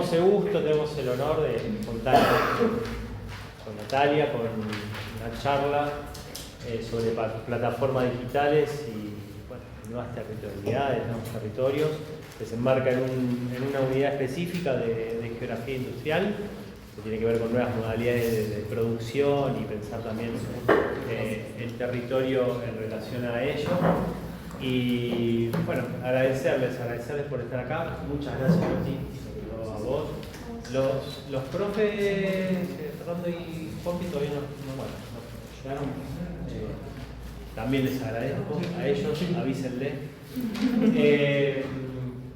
tenemos el gusto, tenemos el honor de contar con Natalia, con una charla sobre plataformas digitales y nuevas territorialidades, nuevos territorios, que se enmarca en una unidad específica de geografía industrial, que tiene que ver con nuevas modalidades de producción y pensar también el territorio en relación a ello. Y bueno, agradecerles por estar acá. Muchas gracias a ti, sobre todo a vos. Los profes, Fernando y Pompi, todavía no llegaron. También les agradezco a ellos, avísenle.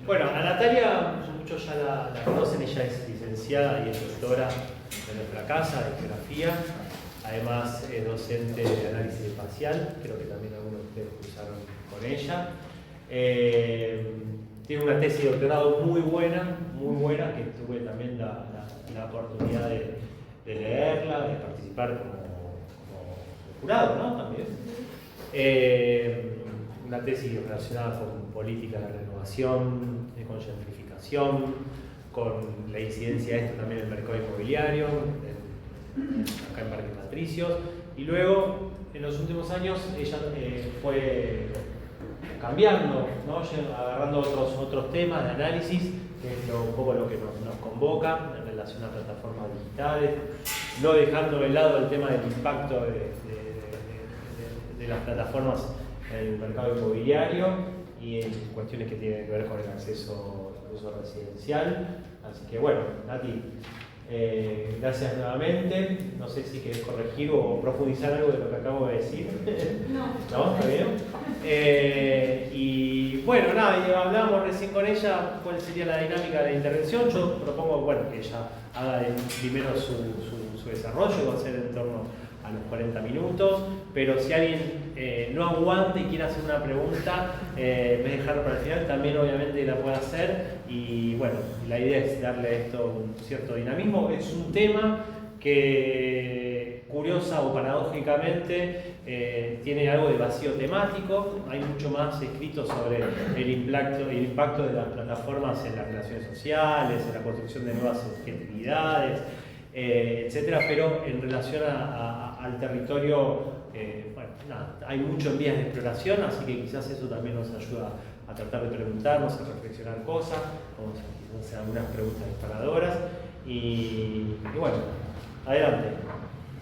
Bueno, a Natalia, muchos ya la conocen, ella es licenciada y es doctora de nuestra casa de geografía. Además es docente de análisis espacial, creo que también algunos de ustedes cursaron con ella. Tiene una tesis de doctorado muy buena, que tuve también la oportunidad de leerla, de participar como jurado, ¿no? También. Una tesis relacionada con política de renovación, con gentrificación, con la incidencia de esto también en el mercado inmobiliario, acá en Parque Patricios, y luego en los últimos años ella fue cambiando, ¿no? Agarrando otros temas de análisis, que es un poco lo que nos convoca en relación a plataformas digitales, no dejando de lado el tema del impacto de las plataformas en el mercado inmobiliario y en cuestiones que tienen que ver con el acceso al uso residencial. Así que bueno, Nati, gracias nuevamente. No sé si querés corregir o profundizar algo de lo que acabo de decir. No, ¿está bien? Y bueno, nada, y hablábamos recién con ella cuál sería la dinámica de intervención. Yo propongo que ella haga primero su desarrollo, va a ser en torno a los 40 minutos, pero si alguien no aguanta y quiere hacer una pregunta, en vez de dejarlo para el final, también obviamente la puede hacer. Y bueno, la idea es darle a esto un cierto dinamismo. Es un tema que, curiosa o paradójicamente, tiene algo de vacío temático. Hay mucho más escrito sobre el impacto de las plataformas en las relaciones sociales, en la construcción de nuevas subjetividades, etcétera, pero en relación al territorio, hay mucho en vías de exploración, así que quizás eso también nos ayuda a tratar de preguntarnos, a reflexionar cosas, vamos a hacer algunas preguntas disparadoras y bueno, adelante.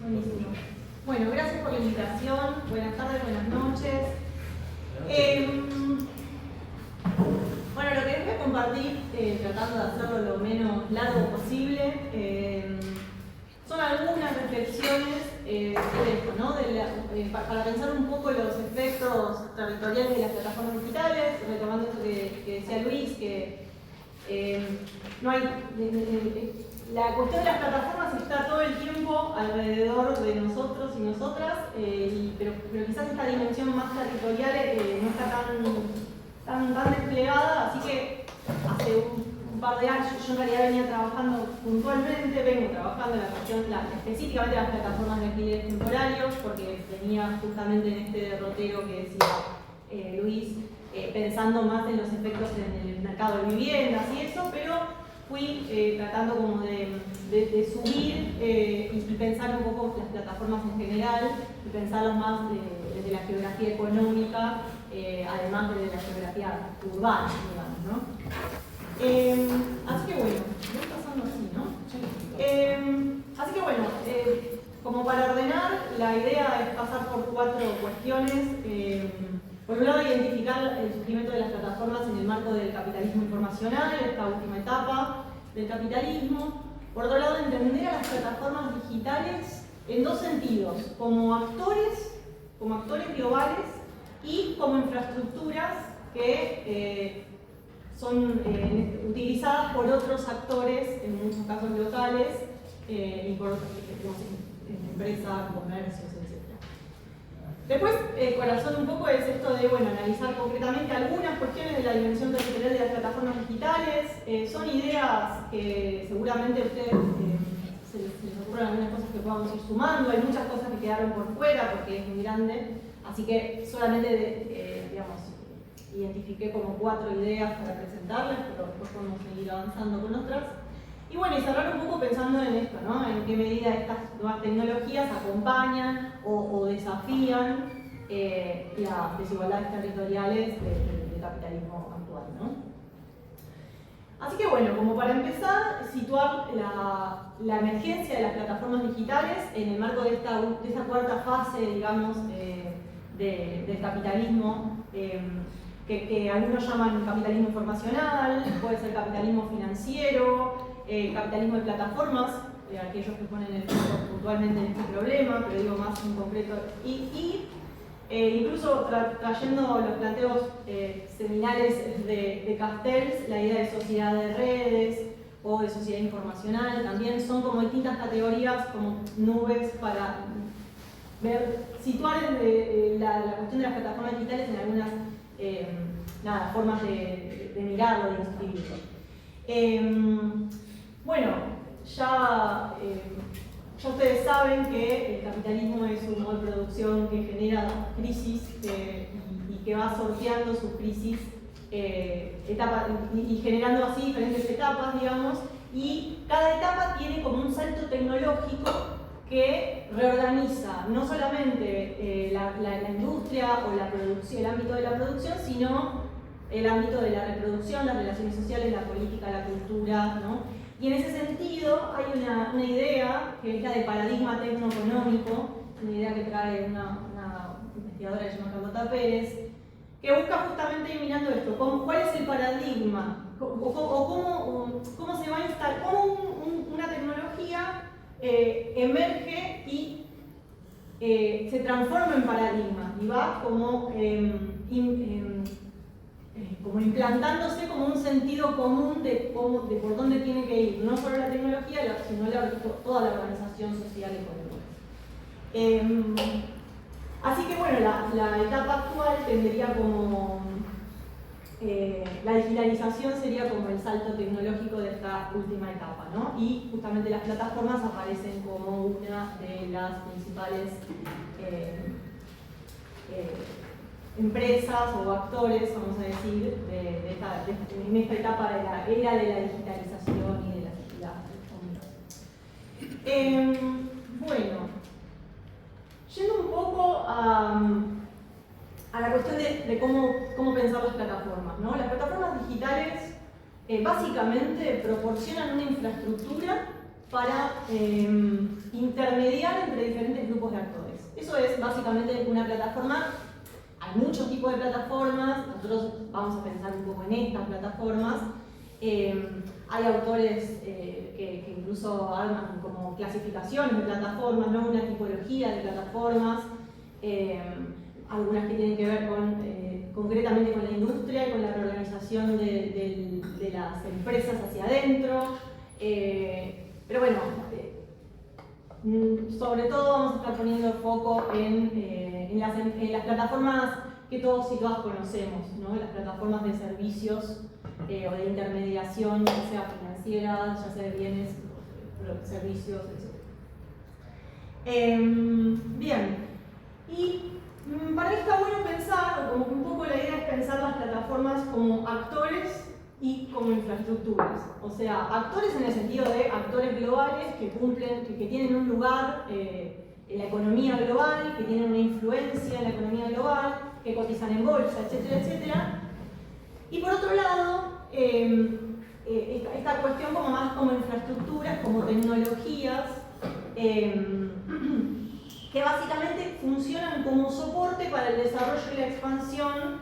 Buenísimo. Bueno, gracias por la invitación, buenas tardes, buenas noches. Bueno, lo que les voy a compartir, tratando de hacerlo lo menos largo posible, son algunas reflexiones de esto, ¿no? Para pensar un poco los efectos territoriales de las plataformas digitales, retomando esto que decía Luis, que no hay, la cuestión de las plataformas está todo el tiempo alrededor de nosotros y nosotras, pero quizás esta dimensión más territorial no está tan desplegada, así que hace un par de años yo en realidad venía trabajando puntualmente, vengo trabajando en la cuestión específicamente de las plataformas de alquileres temporarios, porque venía justamente en este derrotero que decía Luis, pensando más en los efectos en el mercado de viviendas y eso, pero fui tratando como de subir y pensar un poco las plataformas en general y pensarlas más desde la geografía económica, además de la geografía urbana, digamos, ¿no? Así que bueno, voy pasando así, ¿no? Así que bueno, como para ordenar, la idea es pasar por 4 cuestiones. Por un lado, identificar el surgimiento de las plataformas en el marco del capitalismo informacional, esta última etapa del capitalismo. Por otro lado, entender a las plataformas digitales en 2 sentidos, como actores globales y como infraestructuras que son utilizadas por otros actores, en muchos casos locales, y por otros, empresas, comercios, etc. Después, el corazón un poco es esto de analizar concretamente algunas cuestiones de la dimensión territorial de las plataformas digitales. Son ideas que seguramente a ustedes se les ocurren algunas cosas que podamos ir sumando. Hay muchas cosas que quedaron por fuera porque es muy grande, así que solamente identifiqué como 4 ideas para presentarles, pero después podemos seguir avanzando con otras. Y bueno, y cerrar un poco pensando en esto, ¿no? En qué medida estas nuevas tecnologías acompañan o desafían las desigualdades territoriales del capitalismo actual, ¿no? Así que bueno, como para empezar, situar la emergencia de las plataformas digitales en el marco de esta cuarta fase, digamos, del capitalismo, que algunos llaman capitalismo informacional, puede ser capitalismo financiero, capitalismo de plataformas, aquellos que ponen el foco puntualmente en este problema, pero digo más en concreto, incluso trayendo los planteos seminales de Castells, la idea de sociedad de redes o de sociedad informacional, también son como distintas categorías, como nubes para situar la cuestión de las plataformas digitales en algunas formas de mirarlo, de inscribirlo. Bueno, ya ustedes saben que el capitalismo es un modo de producción que genera crisis y que va sorteando sus crisis etapas, y generando así diferentes etapas, digamos, y cada etapa tiene como un salto tecnológico que reorganiza no solamente la industria o la producción, el ámbito de la producción, sino el ámbito de la reproducción, las relaciones sociales, la política, la cultura, ¿no? Y en ese sentido hay una idea que es la de paradigma tecnoeconómico, una idea que trae una investigadora que se llama Carlota Pérez, que busca justamente ir mirando esto, cuál es el paradigma, o cómo se va a instalar, cómo una tecnología emerge y se transforma en paradigma y va como implantándose como un sentido común de por dónde tiene que ir, no solo la tecnología, sino toda la organización social y económica. Así que bueno, la etapa actual tendría como, la digitalización sería como el salto tecnológico de esta última etapa, ¿no? Y justamente las plataformas aparecen como una de las principales empresas o actores, vamos a decir, en esta etapa de la era de la digitalización y de la actividad. Bueno, yendo un poco a la cuestión de cómo pensar las plataformas, ¿no? Las plataformas digitales básicamente proporcionan una infraestructura para intermediar entre diferentes grupos de actores. Eso es básicamente una plataforma. Hay muchos tipos de plataformas, nosotros vamos a pensar un poco en estas plataformas. Hay autores que incluso arman como clasificaciones de plataformas, ¿no? Una tipología de plataformas, algunas que tienen que ver concretamente con la industria y con la reorganización de las empresas hacia adentro. Pero bueno, sobre todo vamos a estar poniendo foco en las plataformas que todos y todas conocemos, ¿no? Las plataformas de servicios o de intermediación, ya sea financiera, ya sea de bienes, servicios, etc. Bien, y para mí está bueno pensar, o como que un poco la idea es pensar las plataformas como actores y como infraestructuras. O sea, actores en el sentido de actores globales que cumplen, que tienen un lugar en la economía global, que tienen una influencia en la economía global, que cotizan en bolsa, etcétera, etcétera. Y por otro lado, esta cuestión como más como infraestructuras, como tecnologías, que básicamente funcionan como soporte para el desarrollo y la expansión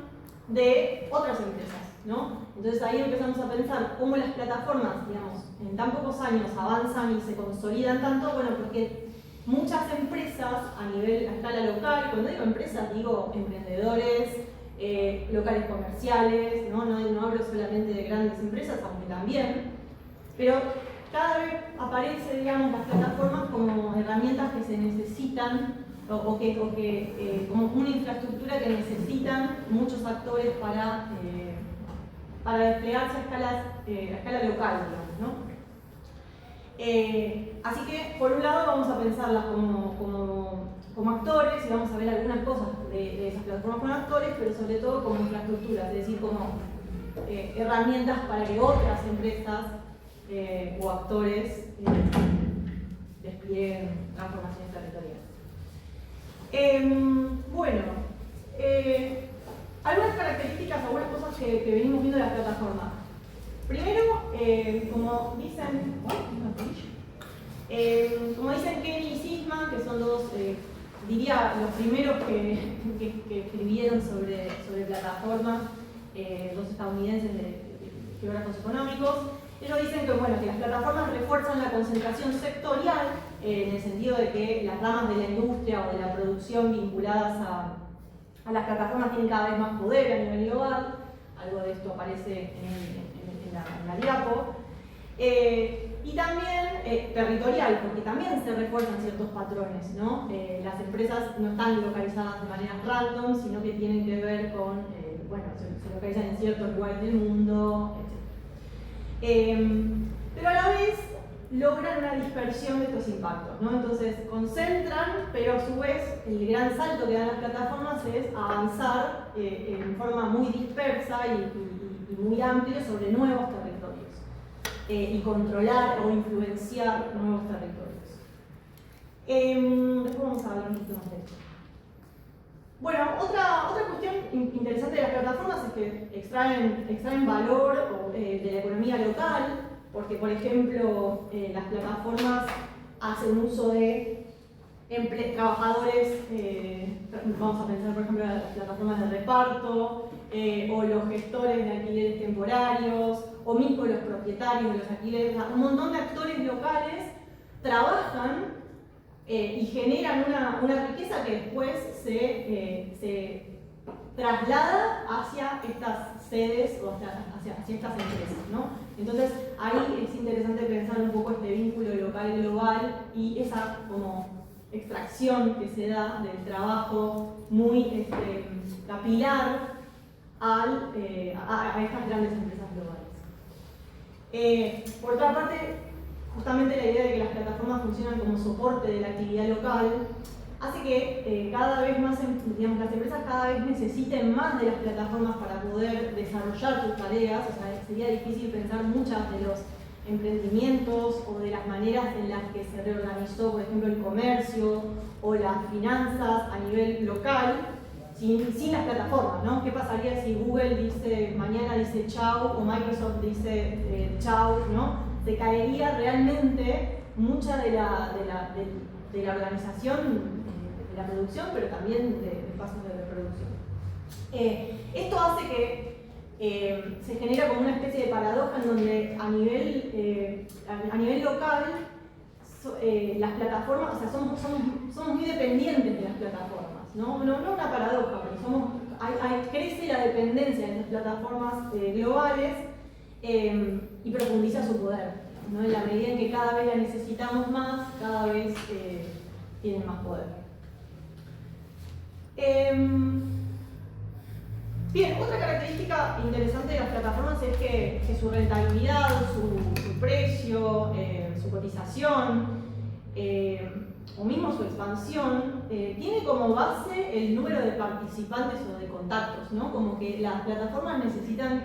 de otras empresas, ¿no? Entonces ahí empezamos a pensar cómo las plataformas, digamos, en tan pocos años avanzan y se consolidan tanto, bueno, porque muchas empresas a escala local, cuando digo empresas digo emprendedores, locales comerciales, no hablo solamente de grandes empresas, aunque también, pero cada vez aparece, digamos, las plataformas como herramientas que se necesitan o como una infraestructura que necesitan muchos actores para desplegarse a escala local, digamos, ¿no? Así que, por un lado, vamos a pensarlas como actores y vamos a ver algunas cosas de esas plataformas como actores, pero sobre todo como infraestructuras, es decir, como herramientas para que otras empresas o actores desplieguen transformaciones territoriales. Bueno, algunas características, algunas cosas que venimos viendo de las plataformas. Primero, como dicen Kenny y Sisman, que son dos, diría, los primeros que escribieron sobre plataformas, dos estadounidenses de geógrafos económicos. Ellos dicen que, bueno, que las plataformas refuerzan la concentración sectorial, en el sentido de que las ramas de la industria o de la producción vinculadas a las plataformas tienen cada vez más poder a nivel global. Algo de esto aparece en la diapo. Y también territorial, porque también se refuerzan ciertos patrones, ¿no? Las empresas no están localizadas de manera random, sino que tienen que ver con, bueno, se localizan en ciertos lugares del mundo, etc. Pero a la vez logran una dispersión de estos impactos, ¿no? Entonces concentran, pero a su vez el gran salto que dan las plataformas es avanzar en forma muy dispersa y muy amplia sobre nuevos territorios y controlar o influenciar nuevos territorios. Después vamos a hablar un poquito más de esto. Bueno, otra cuestión interesante de las plataformas es que extraen valor de la economía local, porque, por ejemplo, las plataformas hacen uso de trabajadores, vamos a pensar, por ejemplo, en las plataformas de reparto, o los gestores de alquileres temporarios, o mismo los propietarios de los alquileres. Un montón de actores locales trabajan y generan una riqueza que después se traslada hacia estas sedes o hacia estas empresas, ¿no? Entonces ahí es interesante pensar un poco este vínculo local-global y esa como extracción que se da del trabajo muy capilar a estas grandes empresas globales. Por otra parte, justamente la idea de que las plataformas funcionan como soporte de la actividad local hace que cada vez más, digamos, las empresas cada vez necesiten más de las plataformas para poder desarrollar sus tareas. O sea, sería difícil pensar muchas de los emprendimientos o de las maneras en las que se reorganizó, por ejemplo, el comercio o las finanzas a nivel local sin las plataformas, ¿no? ¿Qué pasaría si Google mañana dice chau o Microsoft dice chau, ¿no? Se caería realmente mucha de la organización de la producción, pero también de pasos de reproducción. Esto hace que se genera como una especie de paradoja en donde a nivel local las plataformas, o sea, somos muy dependientes de las plataformas, no una paradoja, pero crece la dependencia de las plataformas globales y profundiza su poder, ¿no? En la medida en que cada vez la necesitamos más, cada vez tienen más poder. Bien, otra característica interesante de las plataformas es que su rentabilidad, su precio, su cotización, o mismo su expansión, tiene como base el número de participantes o de contactos, ¿no? Como que las plataformas necesitan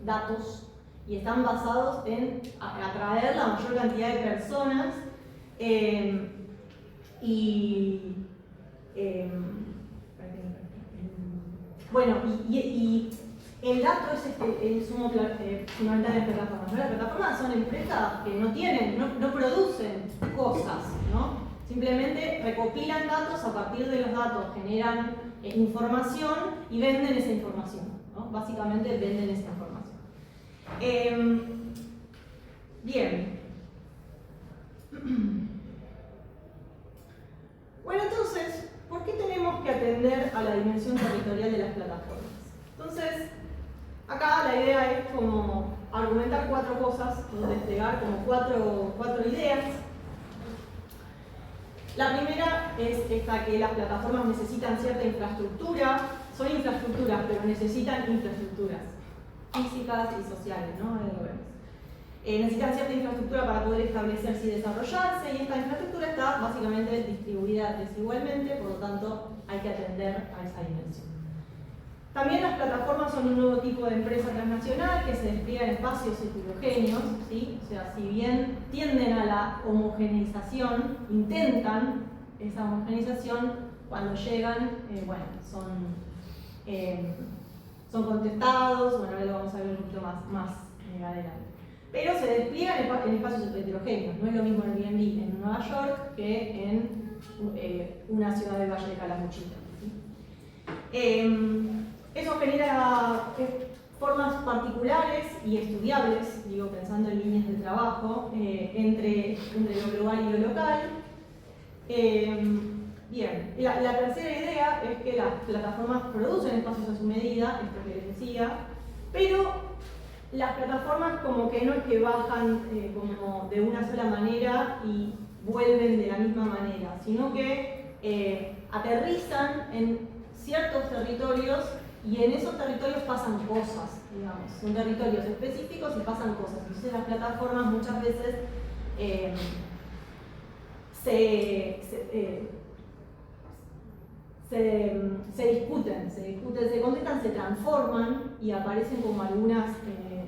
datos y están basados en atraer la mayor cantidad de personas bueno, y el dato es el sumo fundamental de las plataformas, ¿no? Las plataformas son empresas que no producen cosas, ¿no? Simplemente recopilan datos, a partir de los datos generan información y venden esa información, ¿no? Básicamente venden esa información. Bien. Bueno, entonces, ¿por qué tenemos que atender a la dimensión territorial de las plataformas? Entonces, acá la idea es como argumentar cuatro cosas, o desplegar como cuatro ideas. La primera es esta, que las plataformas necesitan cierta infraestructura, son infraestructuras, pero necesitan infraestructuras físicas y sociales, ¿no? Necesitan cierta infraestructura para poder establecerse y desarrollarse, y esta infraestructura está básicamente distribuida desigualmente, por lo tanto hay que atender a esa dimensión. También las plataformas son un nuevo tipo de empresa transnacional que se despliega en espacios heterogéneos, ¿sí? O sea, si bien tienden a la homogeneización, intentan esa homogeneización, cuando llegan, bueno, son contestados, bueno, ahora lo vamos a ver un poquito más adelante. Pero se despliegan en espacios heterogéneos, no es lo mismo Airbnb en Nueva York que en una ciudad del Valle de Calamuchita, ¿sí? Eso genera formas particulares y estudiables, digo, pensando en líneas de trabajo, entre lo global y lo local. Bien, la tercera idea es que las plataformas producen espacios a su medida, esto que les decía, pero las plataformas como que no es que bajan como de una sola manera y vuelven de la misma manera, sino que aterrizan en ciertos territorios y en esos territorios pasan cosas, digamos, son territorios específicos y pasan cosas. Entonces las plataformas muchas veces se discuten, se contestan, se transforman y aparecen como algunas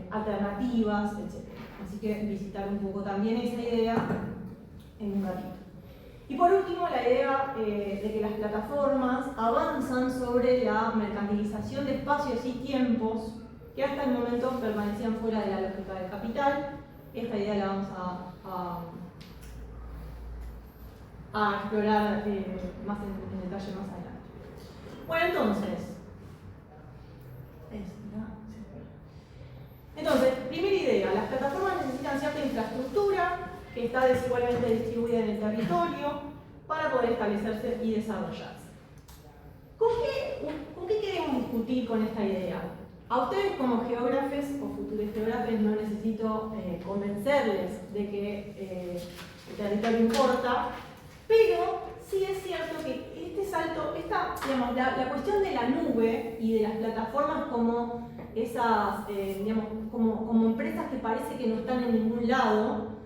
alternativas, etc. Así que visitar un poco también esa idea en un ratito. Y por último, la idea de que las plataformas avanzan sobre la mercantilización de espacios y tiempos que hasta el momento permanecían fuera de la lógica del capital. Esta idea la vamos a explorar más en detalle más adelante. Bueno, entonces, primera idea, las plataformas necesitan cierta infraestructura que está desigualmente distribuida en el territorio para poder establecerse y desarrollarse. ¿Con qué queremos discutir con esta idea? A ustedes como geógrafos o futuros geógrafos no necesito convencerles de que el territorio importa, pero sí es cierto que este salto, digamos, la cuestión de la nube y de las plataformas como esas, digamos, como empresas que parece que no están en ningún lado,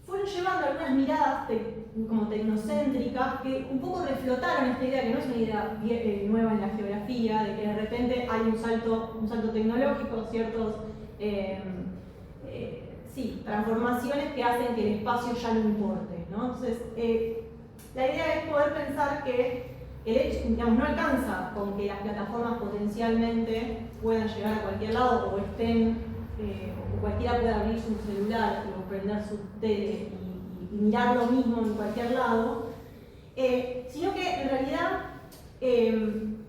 fueron llevando algunas miradas como tecnocéntricas que un poco reflotaron esta idea, que no es una idea nueva en la geografía, de que de repente hay un salto tecnológico, ciertos transformaciones que hacen que el espacio ya no importe, ¿no? Entonces, la idea es poder pensar que el hecho, digamos, no alcanza con que las plataformas potencialmente puedan llegar a cualquier lado o estén, o cualquiera pueda abrir su celular o prender su tele y mirar lo mismo en cualquier lado, sino que en realidad,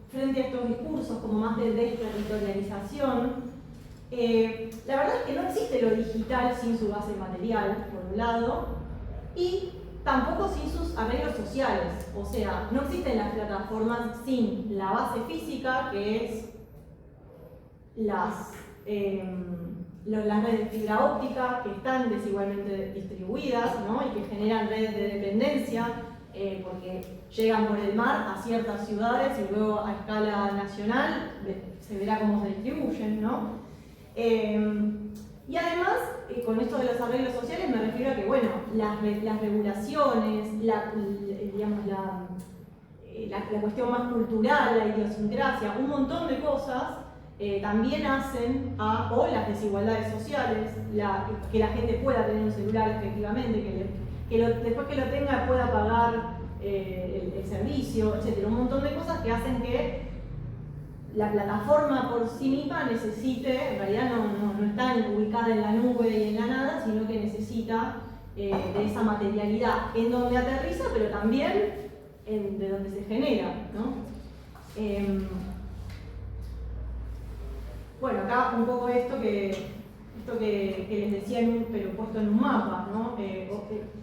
frente a estos discursos como más de desterritorialización, la verdad es que no existe lo digital sin su base material, por un lado, y tampoco sin sus arreglos sociales. O sea, no existen las plataformas sin la base física, que es las redes de fibra óptica, que están desigualmente distribuidas, ¿no? Y que generan redes de dependencia, porque llegan por el mar a ciertas ciudades y luego a escala nacional se verá cómo se distribuyen, ¿no? Y además, con esto de los arreglos sociales me refiero a que, bueno, las regulaciones, la cuestión más cultural, la idiosincrasia, un montón de cosas también hacen o las desigualdades sociales, que la gente pueda tener un celular efectivamente, después que lo tenga pueda pagar el servicio, etc. Un montón de cosas que hacen que la plataforma por sí misma necesite, en realidad no está ubicada en la nube y en la nada, sino que necesita de esa materialidad en donde aterriza, pero también de donde se genera, ¿no? Bueno, acá un poco esto que les decía, pero puesto en un mapa, ¿no?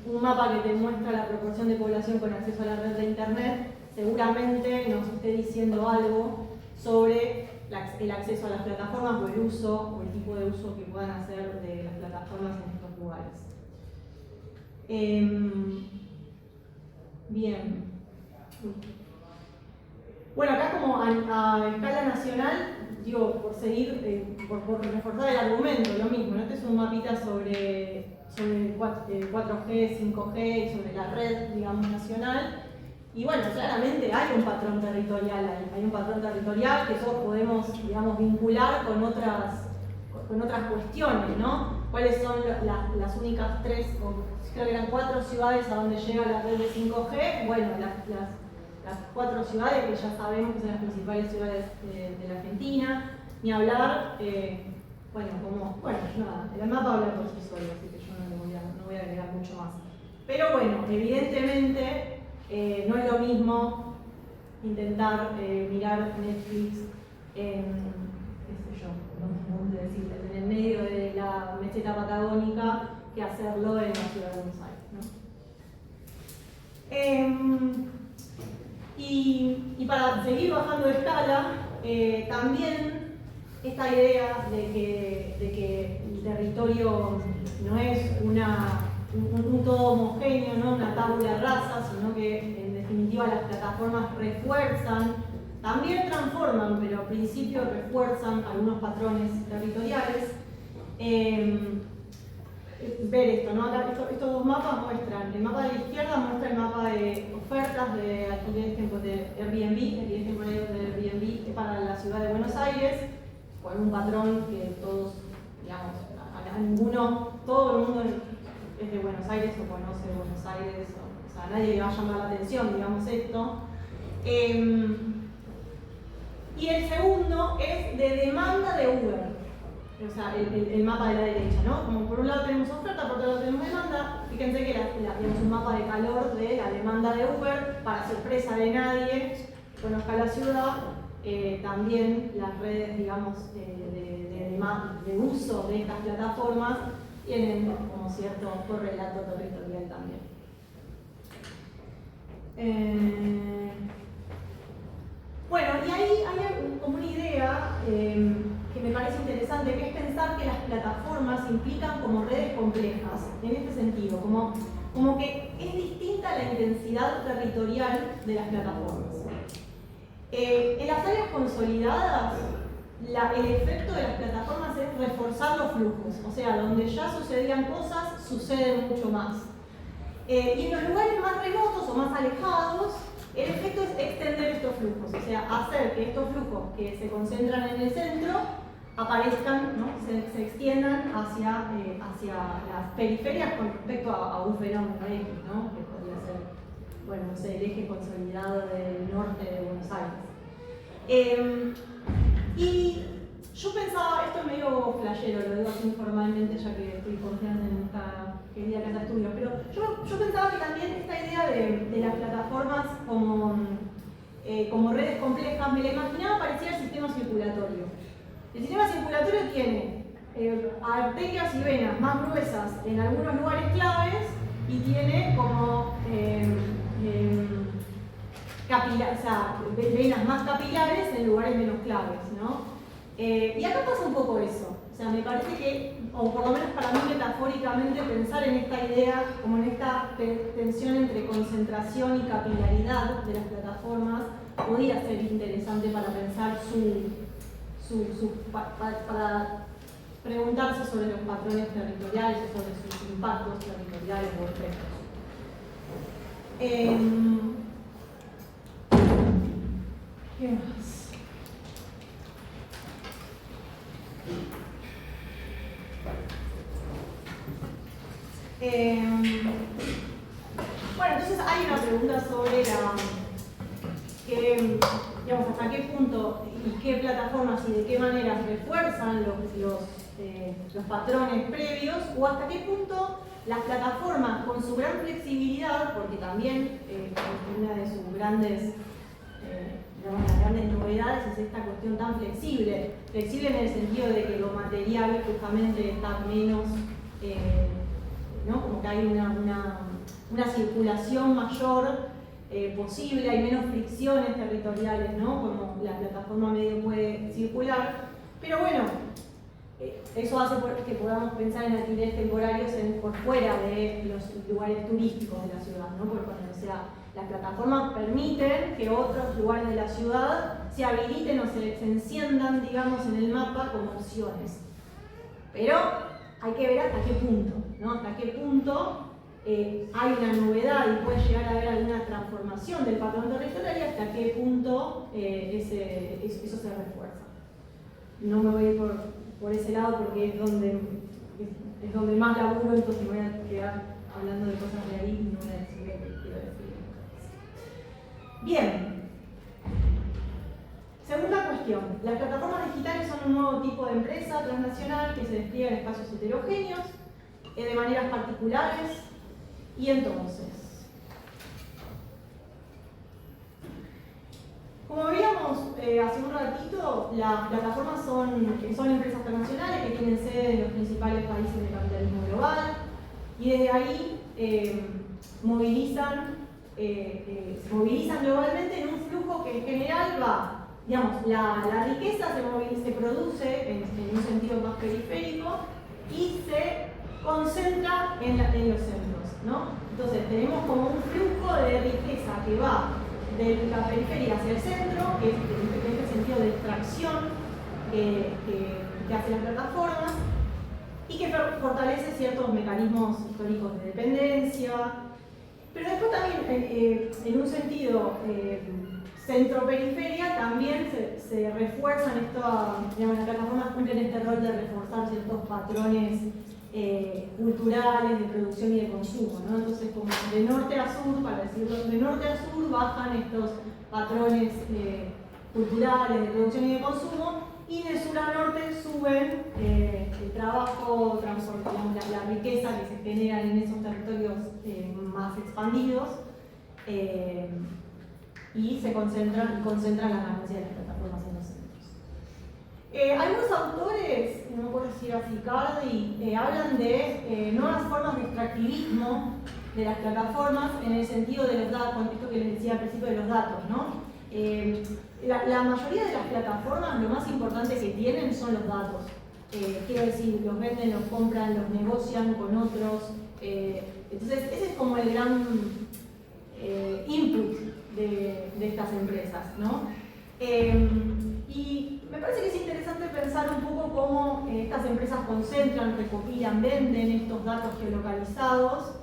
Un mapa que te muestra la proporción de población con acceso a la red de internet, seguramente nos esté diciendo algo sobre el acceso a las plataformas o el uso o el tipo de uso que puedan hacer de las plataformas en estos lugares. Bien. Bueno, acá como a escala nacional, digo, por seguir, por reforzar el argumento, lo mismo, ¿no? Este es un mapita sobre 4G, 5G y sobre la red, digamos, nacional. Y bueno, claramente hay un patrón territorial ahí, hay un patrón territorial que todos podemos, digamos, vincular con otras cuestiones, ¿no? ¿Cuáles son las únicas 3, o creo que eran 4 ciudades a donde llega la red de 5G? Bueno, las 4 ciudades que ya sabemos que son las principales ciudades de la Argentina, ni hablar, nada, el mapa habla por sí solo, así que yo no voy a agregar mucho más. Pero bueno, evidentemente no es lo mismo intentar mirar Netflix en, qué sé yo, ¿dónde decirte? En el medio de la meseta patagónica que hacerlo en la ciudad de Buenos Aires, ¿no? Y para seguir bajando de escala, también esta idea de que el territorio no es un todo homogéneo, ¿no? Una tabula rasa, sino que en definitiva las plataformas refuerzan, también transforman, pero al principio refuerzan algunos patrones territoriales. Ver esto, ¿no? Estos 2 mapas muestran, el mapa de la izquierda muestra el mapa de ofertas de alquileres de Airbnb, alquileres temporarios de Airbnb para la ciudad de Buenos Aires, con un patrón que todos, digamos, todo el mundo es de Buenos Aires o conoce Buenos Aires, o sea, nadie le va a llamar la atención, digamos esto. Y el segundo es de demanda de Uber. O sea, el mapa de la derecha, ¿no? Como por un lado tenemos oferta, por otro lado tenemos demanda. Fíjense que tenemos un mapa de calor de la demanda de Uber, para sorpresa de nadie que conozca la ciudad. También las redes, digamos, de uso de estas plataformas tienen como cierto correlato territorial también. Bueno, y ahí hay como una idea que me parece interesante, que es pensar que las plataformas implican como redes complejas, en este sentido, como que es distinta la intensidad territorial de las plataformas. En las áreas consolidadas, el efecto de las plataformas es reforzar los flujos, o sea, donde ya sucedían cosas, suceden mucho más. Y en los lugares más remotos o más alejados, el efecto es extender estos flujos, o sea, hacer que estos flujos que se concentran en el centro aparezcan, ¿no? se extiendan hacia las periferias con respecto a un fenómeno X, ¿no? Que podría ser, bueno, no sé, el eje consolidado del norte de Buenos Aires. Y yo pensaba, esto es medio flashero, lo digo así informalmente ya que estoy confiando en esta querida casa de estudios, pero yo pensaba que también esta idea de las plataformas como redes complejas, me la imaginaba parecida al sistema circulatorio. El sistema circulatorio tiene arterias y venas más gruesas en algunos lugares claves y tiene como venas más capilares en lugares menos claves, ¿no? Y acá pasa un poco eso. O sea, me parece que, o por lo menos para mí metafóricamente, pensar en esta idea, como en esta tensión entre concentración y capilaridad de las plataformas, podría ser interesante para pensar para preguntarse sobre los patrones territoriales o sobre sus impactos territoriales o efectos. ¿Qué más? Bueno, entonces hay una pregunta sobre hasta qué punto y qué plataformas y de qué manera refuerzan los patrones previos, o hasta qué punto las plataformas con su gran flexibilidad, porque también una de sus grandes las grandes novedades es esta cuestión tan flexible en el sentido de que lo material justamente está menos, ¿no? Como que hay una circulación mayor posible, hay menos fricciones territoriales, ¿no? Como la plataforma medio puede circular, pero bueno, eso hace que podamos pensar en alquileres temporarios por fuera de los lugares turísticos de la ciudad, ¿no? Porque o sea, las plataformas permiten que otros lugares de la ciudad se habiliten o se enciendan, digamos, en el mapa como opciones. Pero hay que ver hasta qué punto, ¿no? Hasta qué punto hay una novedad y puede llegar a haber alguna transformación del patrón territorial y hasta qué punto eso se refuerza. No me voy a ir por ese lado porque es donde más laburo, entonces me voy a quedar hablando de cosas de ahí y no voy a decir lo que quiero decir. Bien. Segunda cuestión. Las plataformas digitales son un nuevo tipo de empresa transnacional que se despliega en espacios heterogéneos, de maneras particulares, y entonces, como veíamos hace un ratito, las plataformas son empresas transnacionales que tienen sede en los principales países del capitalismo global y desde ahí se movilizan globalmente en un flujo que en general va, digamos, la riqueza se produce en un sentido más periférico y se concentra en los centros, ¿no? Entonces tenemos como un flujo de riqueza que va de la periferia hacia el centro, que es en este sentido de extracción que hacen las plataformas y que fortalece ciertos mecanismos históricos de dependencia, pero después también en un sentido centro-periferia también se refuerzan digamos, las plataformas cumplen este rol de reforzar ciertos patrones culturales de producción y de consumo, ¿no? Entonces, como de norte a sur, para decirlo, de norte a sur bajan estos patrones culturales de producción y de consumo, y de sur a norte suben el trabajo, digamos, la riqueza que se genera en esos territorios más expandidos y se concentran las ganancias de las plataformas en los centros. Algunos autores, no me acuerdo si era Sicardi, hablan de nuevas formas de extractivismo de las plataformas en el sentido de los datos, esto que les decía al principio de los datos, ¿no? La mayoría de las plataformas lo más importante que tienen son los datos. Quiero decir, los venden, los compran, los negocian con otros. Entonces, ese es como el gran input de estas empresas, ¿no? Y me parece que es interesante pensar un poco cómo estas empresas concentran, recopilan, venden estos datos geolocalizados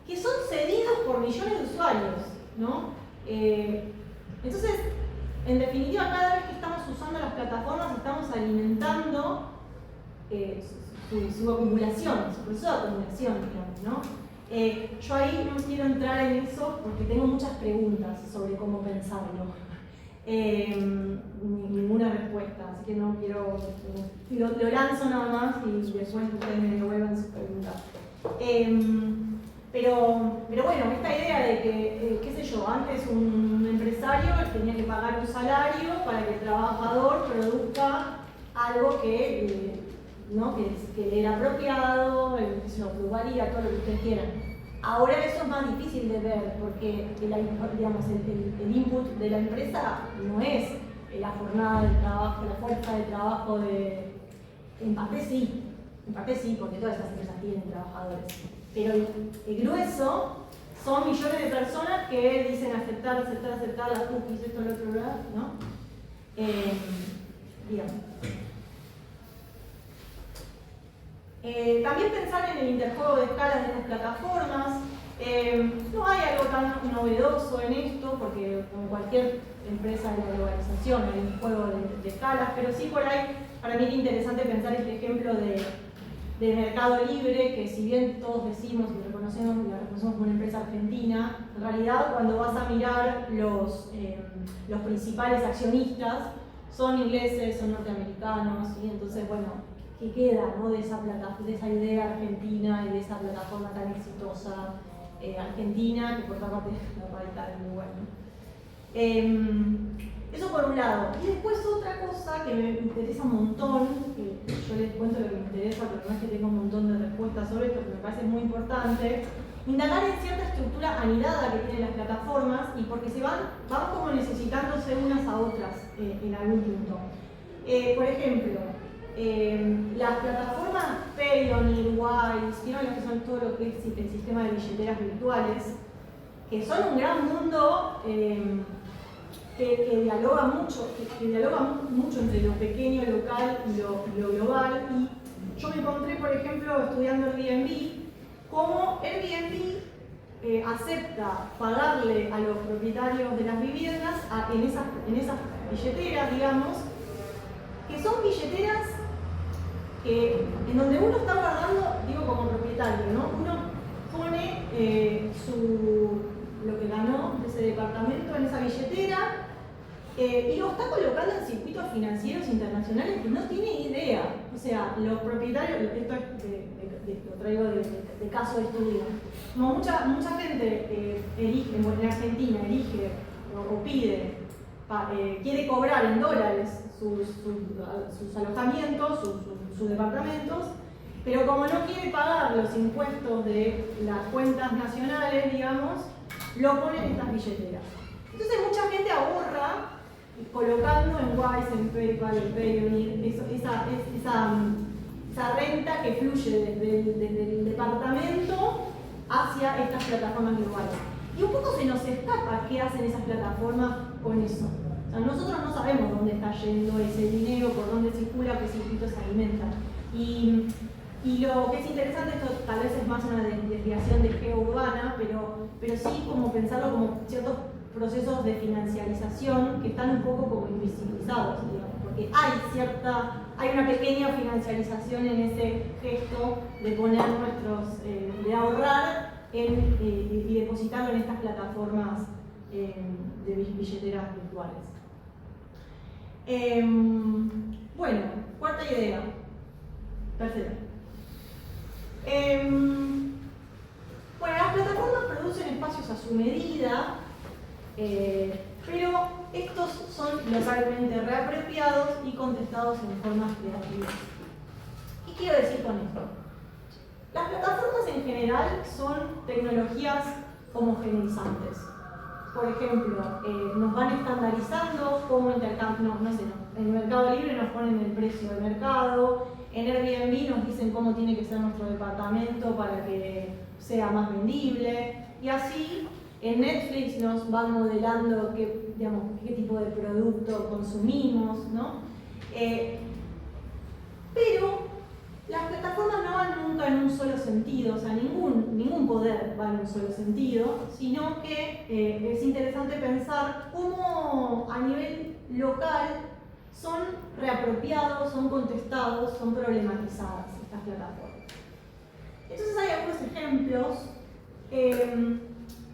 que son cedidos por millones de usuarios, ¿no? Entonces, en definitiva, cada vez que estamos usando las plataformas estamos alimentando su acumulación, su proceso de acumulación, digamos, ¿no? Yo ahí no quiero entrar en eso porque tengo muchas preguntas sobre cómo pensarlo. Ninguna respuesta, así que no quiero. Lo lanzo nada más y después ustedes me devuelvan sus preguntas. Pero bueno, esta idea de que, qué sé yo, antes un empresario tenía que pagar un salario para que el trabajador produzca algo que le era apropiado, lo plusvalía, todo lo que ustedes quieran. Ahora eso es más difícil de ver porque el input de la empresa no es la jornada de trabajo, la fuerza de trabajo en parte sí, porque todas esas empresas tienen trabajadores. Pero el grueso son millones de personas que dicen aceptar las cookies, esto, lo otro, ¿no? Digamos. También pensar en el interjuego de escalas de las plataformas. No hay algo tan novedoso en esto, porque como cualquier empresa de la globalización hay un juego de escalas, pero sí por ahí para mí es interesante pensar este ejemplo de Mercado Libre, que si bien todos decimos y la reconocemos como una empresa argentina, en realidad cuando vas a mirar los principales accionistas son ingleses, son norteamericanos, y entonces bueno, ¿qué queda, ¿no? de esa idea argentina y de esa plataforma tan exitosa argentina, que por otra parte la radical en Uruguay, ¿no? Eso por un lado. Y después otra cosa que me interesa un montón, que yo les cuento lo que me interesa, pero no es que tenga un montón de respuestas sobre esto, pero me parece muy importante, indagar en cierta estructura anidada que tienen las plataformas y porque van como necesitándose unas a otras en algún punto. Por ejemplo, las plataformas Payoneer, Wise, ¿vieron las que son todo lo que es el sistema de billeteras virtuales? Que son un gran mundo que dialoga mucho entre lo pequeño, local y lo global. Y yo me encontré, por ejemplo, estudiando Airbnb, cómo Airbnb acepta pagarle a los propietarios de las viviendas en esas billeteras, digamos, que son billeteras en donde uno está guardando, digo como propietario, ¿no? Uno pone lo que ganó de ese departamento en esa billetera y lo está colocando en circuitos financieros internacionales que no tiene idea. O sea, los propietarios, esto es lo traigo de caso de estudio, como mucha gente elige, en Argentina elige o pide, quiere cobrar en dólares sus alojamientos, sus departamentos, pero como no quiere pagar los impuestos de las cuentas nacionales, digamos, lo pone en estas billeteras. Entonces mucha gente ahorra colocando en Wise, en PayPal, en Payoneer, esa renta que fluye desde el departamento hacia estas plataformas globales. Y un poco se nos escapa qué hacen esas plataformas con eso. O sea, nosotros no sabemos dónde está yendo ese dinero, por dónde circula, qué circuitos se alimentan. Y lo que es interesante, esto tal vez es más una desviación de geo-urbana, pero sí como pensarlo como ciertos procesos de financiarización que están un poco como invisibilizados, digamos, porque hay una pequeña financiarización en ese gesto de poner de ahorrar y depositarlo en estas plataformas de billeteras virtuales. Bueno, cuarta idea. Tercera. Bueno, las plataformas producen espacios a su medida, pero estos son localmente reapropiados y contestados en formas creativas. ¿Qué quiero decir con esto? Las plataformas en general son tecnologías homogeneizantes. Por ejemplo, nos van estandarizando cómo intercambiar, en Mercado Libre nos ponen el precio del mercado, en Airbnb nos dicen cómo tiene que ser nuestro departamento para que sea más vendible, y así en Netflix nos van modelando qué tipo de producto consumimos, ¿no? Pero las plataformas no van nunca en un solo sentido, o sea, ningún poder va en un solo sentido, sino que es interesante pensar cómo a nivel local son reapropiados, son contestados, son problematizadas estas plataformas. Entonces hay algunos ejemplos.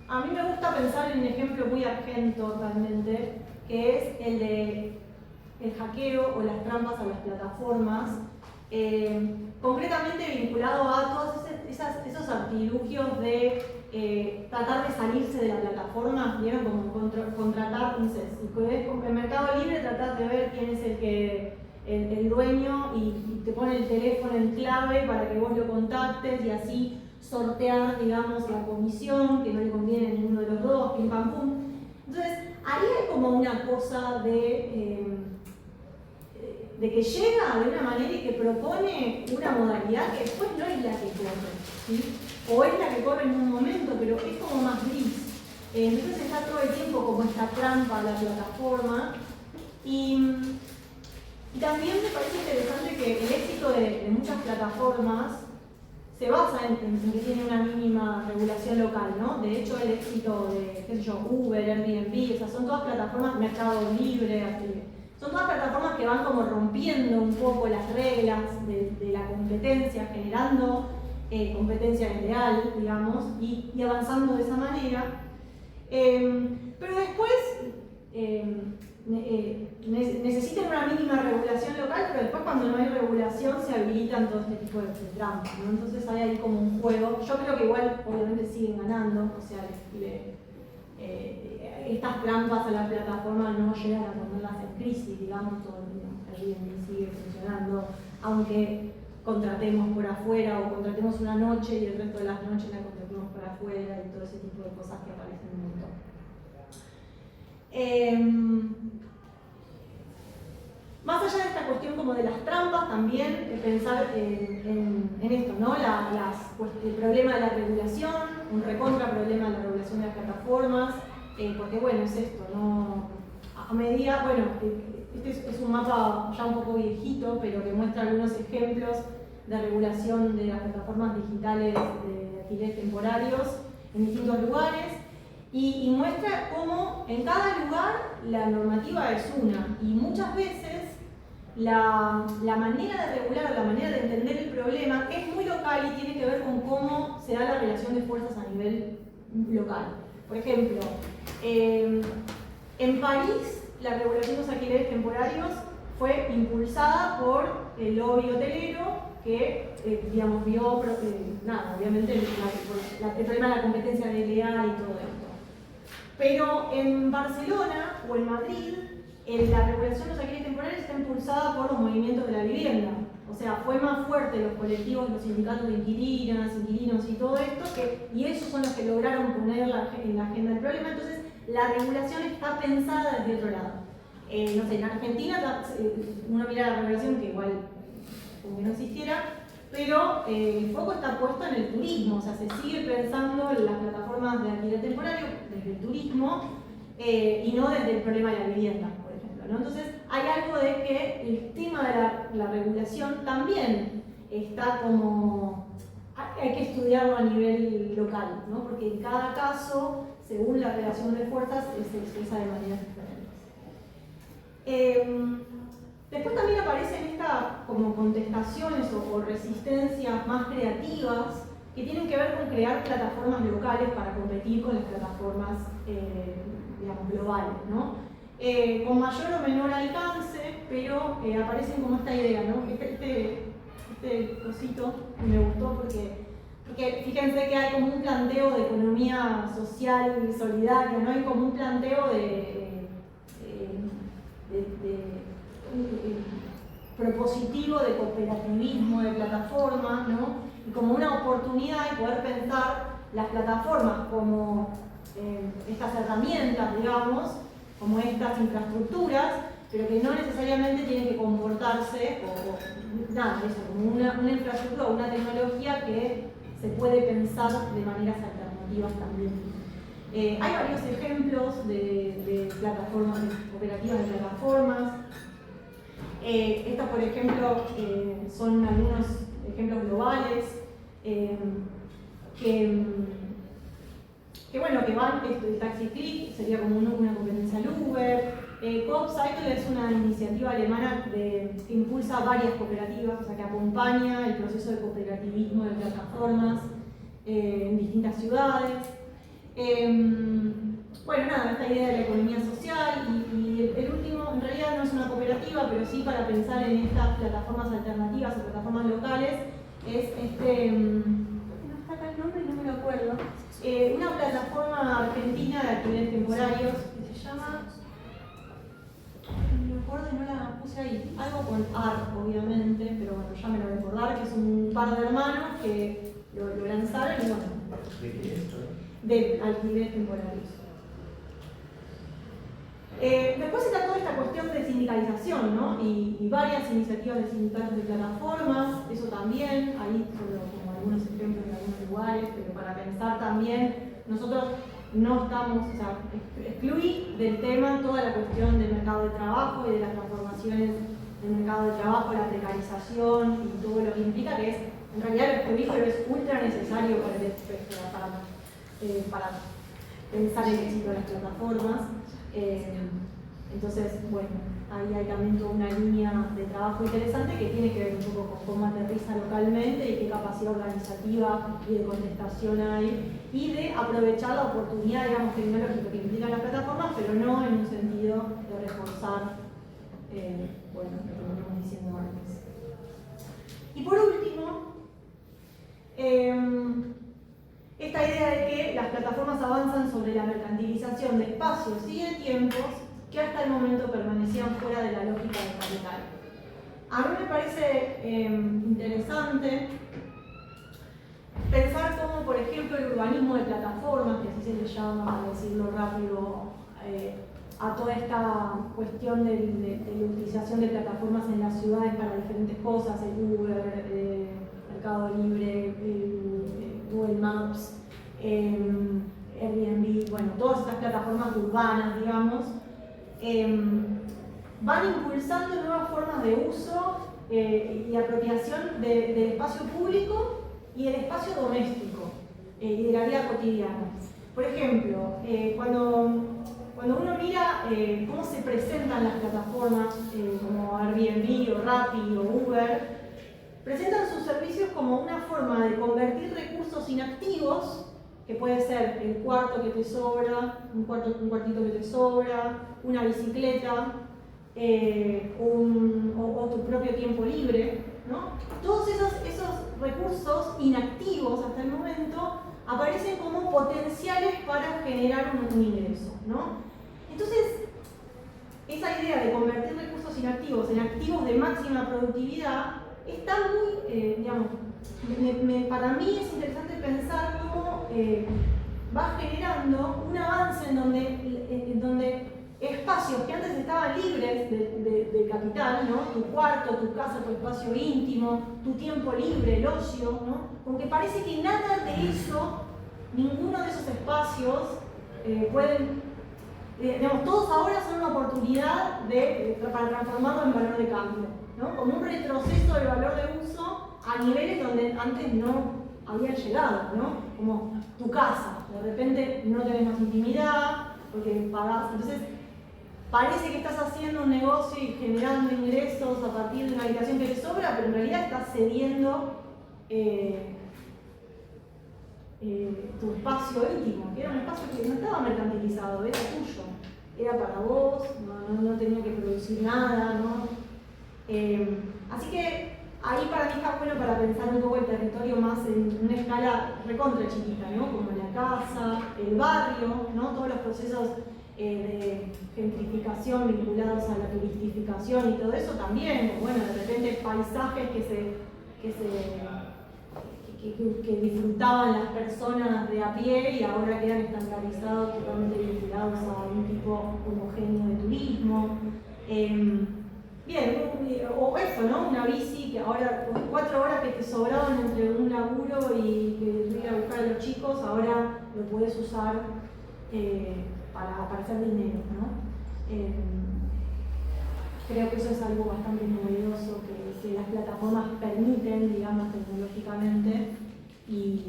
A mí me gusta pensar en un ejemplo muy argento realmente, que es el de el hackeo o las trampas a las plataformas, concretamente vinculado a todos esos artilugios de tratar de salirse de la plataforma, ¿vieron? Como contratar, no sé, en Mercado Libre tratar de ver quién es el dueño y te pone el teléfono en clave para que vos lo contactes y así sortear, digamos, la comisión que no le conviene a ninguno de los dos, pim pam pum. Entonces, ahí hay como una cosa de que llega de una manera y que propone una modalidad que después no es la que corre, ¿sí? O es la que corre en un momento, pero es como más gris. Entonces está todo el tiempo como esta trampa a la plataforma. Y también me parece interesante que el éxito de muchas plataformas se basa en que tiene una mínima regulación local, ¿no? De hecho, el éxito de, qué sé yo, Uber, Airbnb, esas son todas plataformas, Mercado Libre, son todas plataformas que van como rompiendo un poco las reglas de la competencia, generando competencia desleal, digamos, y avanzando de esa manera. Pero después necesitan una mínima regulación local, pero después cuando no hay regulación se habilitan todo este tipo de trampas, ¿no? Entonces hay ahí como un juego. Yo creo que igual obviamente siguen ganando, o sea, estas trampas a la plataforma no llegan a ponerlas en crisis, digamos, todo el Airbnb sigue funcionando, aunque contratemos por afuera o contratemos una noche y el resto de las noches la contratemos por afuera y todo ese tipo de cosas que aparecen un montón. Más allá de esta cuestión como de las trampas, también pensar en esto, ¿no? El problema de la regulación, un recontra problema de la regulación de las plataformas, porque bueno, es esto, ¿no? A medida, bueno, este es un mapa ya un poco viejito, pero que muestra algunos ejemplos de regulación de las plataformas digitales de alquileres temporarios. en distintos lugares, y muestra cómo en cada lugar la normativa es una, y muchas veces la manera de regular o la manera de entender el problema es muy local y tiene que ver con cómo se da la relación de fuerzas a nivel local. Por ejemplo, en París la regulación de los alquileres temporarios fue impulsada por el lobby hotelero que, digamos, vio, obviamente el problema de la competencia desleal y todo esto. Pero en Barcelona o en Madrid, la regulación de los alquileres temporarios está impulsada por los movimientos de la vivienda. O sea, fue más fuerte los colectivos, los sindicatos de inquilinas, inquilinos y todo esto, y ellos son los que lograron poner en la agenda el problema. Entonces, la regulación está pensada desde otro lado. No sé, en Argentina uno mira la regulación que igual como que no existiera, pero el foco está puesto en el turismo, o sea, se sigue pensando en las plataformas de alquiler temporario desde el turismo y no desde el problema de la vivienda, por ejemplo, ¿no? Entonces, hay algo de que el tema de la regulación también está como... hay que estudiarlo a nivel local, ¿no? Porque en cada caso, según la relación de fuerzas, se expresa de maneras diferentes. Después también aparecen estas como contestaciones o resistencias más creativas que tienen que ver con crear plataformas locales para competir con las plataformas digamos, globales, ¿no? Con mayor o menor alcance, pero aparecen como esta idea, ¿no? Este cosito me gustó porque fíjense que hay como un planteo de economía social y solidaria, ¿no? Hay como un planteo propositivo de cooperativismo, de plataformas, ¿no? Y como una oportunidad de poder pensar las plataformas como estas herramientas, digamos, como estas infraestructuras, pero que no necesariamente tienen que comportarse como una infraestructura o una tecnología que se puede pensar de maneras alternativas también. Hay varios ejemplos de plataformas, de cooperativas de plataformas. Estas, por ejemplo, son algunos ejemplos globales que van, el Taxi Click sería como una competencia al Uber. CoopCycle es una iniciativa alemana que impulsa varias cooperativas, o sea que acompaña el proceso de cooperativismo de plataformas en distintas ciudades. Bueno, nada, esta idea de la economía social y el último, en realidad no es una cooperativa, pero sí para pensar en estas plataformas alternativas o plataformas locales, es no está acá el nombre y no me lo acuerdo, una plataforma argentina de alquileres temporarios que se llama, no me acuerdo y no la puse ahí, algo con AR obviamente, pero bueno, ya me lo voy a recordar, que es un par de hermanos que lo lanzaron y bueno, de alquileres temporarios. Después está toda esta cuestión de sindicalización, ¿no? Y varias iniciativas de sindicatos de plataformas, eso también, ahí solo como algunos ejemplos de algunos lugares, pero para pensar también, nosotros no estamos, o sea, excluí del tema toda la cuestión del mercado de trabajo y de las transformaciones del mercado de trabajo, la precarización y todo lo que implica, que es, en realidad lo excluí, pero es ultra necesario para pensar el éxito de las plataformas. Entonces, bueno, ahí hay también toda una línea de trabajo interesante que tiene que ver un poco con cómo aterriza localmente y qué capacidad organizativa y de contestación hay y de aprovechar la oportunidad, digamos, tecnológica que implican las plataformas, pero no en un sentido de reforzar, bueno, lo que veníamos diciendo antes. Y por último, esta idea de que las plataformas avanzan sobre la mercantilización de espacios y de tiempos que hasta el momento permanecían fuera de la lógica del capital. A mí me parece interesante pensar cómo, por ejemplo, el urbanismo de plataformas, que así se le llama, para decirlo rápido, a toda esta cuestión de la utilización de plataformas en las ciudades para diferentes cosas, el Uber, Mercado Libre, Google Maps, Airbnb, bueno, todas estas plataformas urbanas, digamos, van impulsando nuevas formas de uso y apropiación del espacio público y del espacio doméstico. y de la vida cotidiana. Por ejemplo, cuando uno mira cómo se presentan las plataformas como Airbnb o Rappi o Uber, presentan sus servicios como una forma de convertir recursos inactivos, que puede ser el cuarto que te sobra, un cuartito que te sobra, una bicicleta, o tu propio tiempo libre, ¿no? Todos esos recursos inactivos hasta el momento aparecen como potenciales para generar un ingreso, ¿no? Entonces, esa idea de convertir recursos inactivos en activos de máxima productividad está muy, digamos, para mí es interesante pensar cómo va generando un avance en donde espacios que antes estaban libres de capital, ¿no? Tu cuarto, tu casa, tu espacio íntimo, tu tiempo libre, el ocio, ¿no? Como que parece que nada de eso, ninguno de esos espacios pueden, digamos, todos ahora son una oportunidad para transformarlo en valor de cambio, ¿no? Como un retroceso del valor de uso a niveles donde antes no habían llegado, ¿no? Como tu casa, de repente no tenés más intimidad, porque pagás, entonces parece que estás haciendo un negocio y generando ingresos a partir de una habitación que te sobra, pero en realidad estás cediendo tu espacio íntimo, que era un espacio que no estaba mercantilizado, era tuyo, era para vos, no tenía que producir nada, ¿no? Así que ahí para mí está bueno para pensar un poco el territorio más en una escala recontra chiquita, ¿no? Como la casa, el barrio, ¿no? Todos los procesos de gentrificación vinculados a la turistificación y todo eso también, bueno, de repente paisajes que disfrutaban las personas de a pie y ahora quedan estandarizados, totalmente vinculados a un tipo homogéneo de turismo. Bien, o eso, ¿no? Una bici que ahora, 4 horas que te sobraban entre un laburo y que ir a buscar a los chicos, ahora lo puedes usar para hacer dinero, ¿no? Creo que eso es algo bastante novedoso que las plataformas permiten, digamos, tecnológicamente, y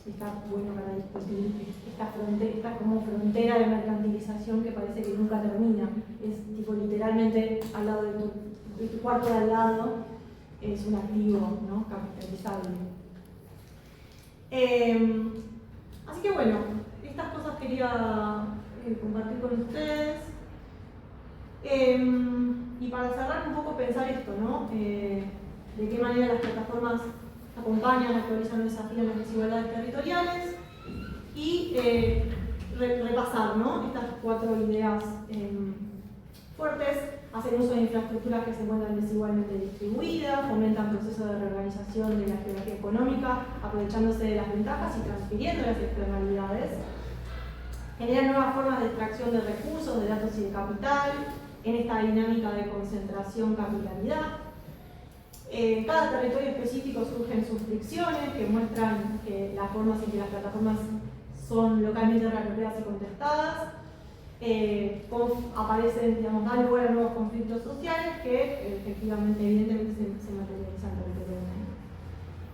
está bueno para discutir esta como frontera de mercantilización que parece que nunca termina. Es tipo literalmente al lado de tu cuarto de al lado, es un activo, ¿no? Capitalizable. Así que bueno, estas cosas quería compartir con ustedes. Y para cerrar un poco pensar esto, ¿no? De qué manera las plataformas acompañan, actualizan o desafían las desigualdades territoriales y repasar, ¿no? Estas 4 ideas fuertes. Hacen uso de infraestructuras que se encuentran desigualmente distribuidas, fomentan procesos de reorganización de la geografía económica, aprovechándose de las ventajas y transfiriendo las externalidades. Generan nuevas formas de extracción de recursos, de datos y de capital, en esta dinámica de concentración-capitalidad. En cada territorio específico surgen sus fricciones que muestran las formas en que las plataformas son localmente reapropiadas y contestadas. Aparecen, digamos, dan lugar a nuevos conflictos sociales que efectivamente, evidentemente, se materializan territorialmente.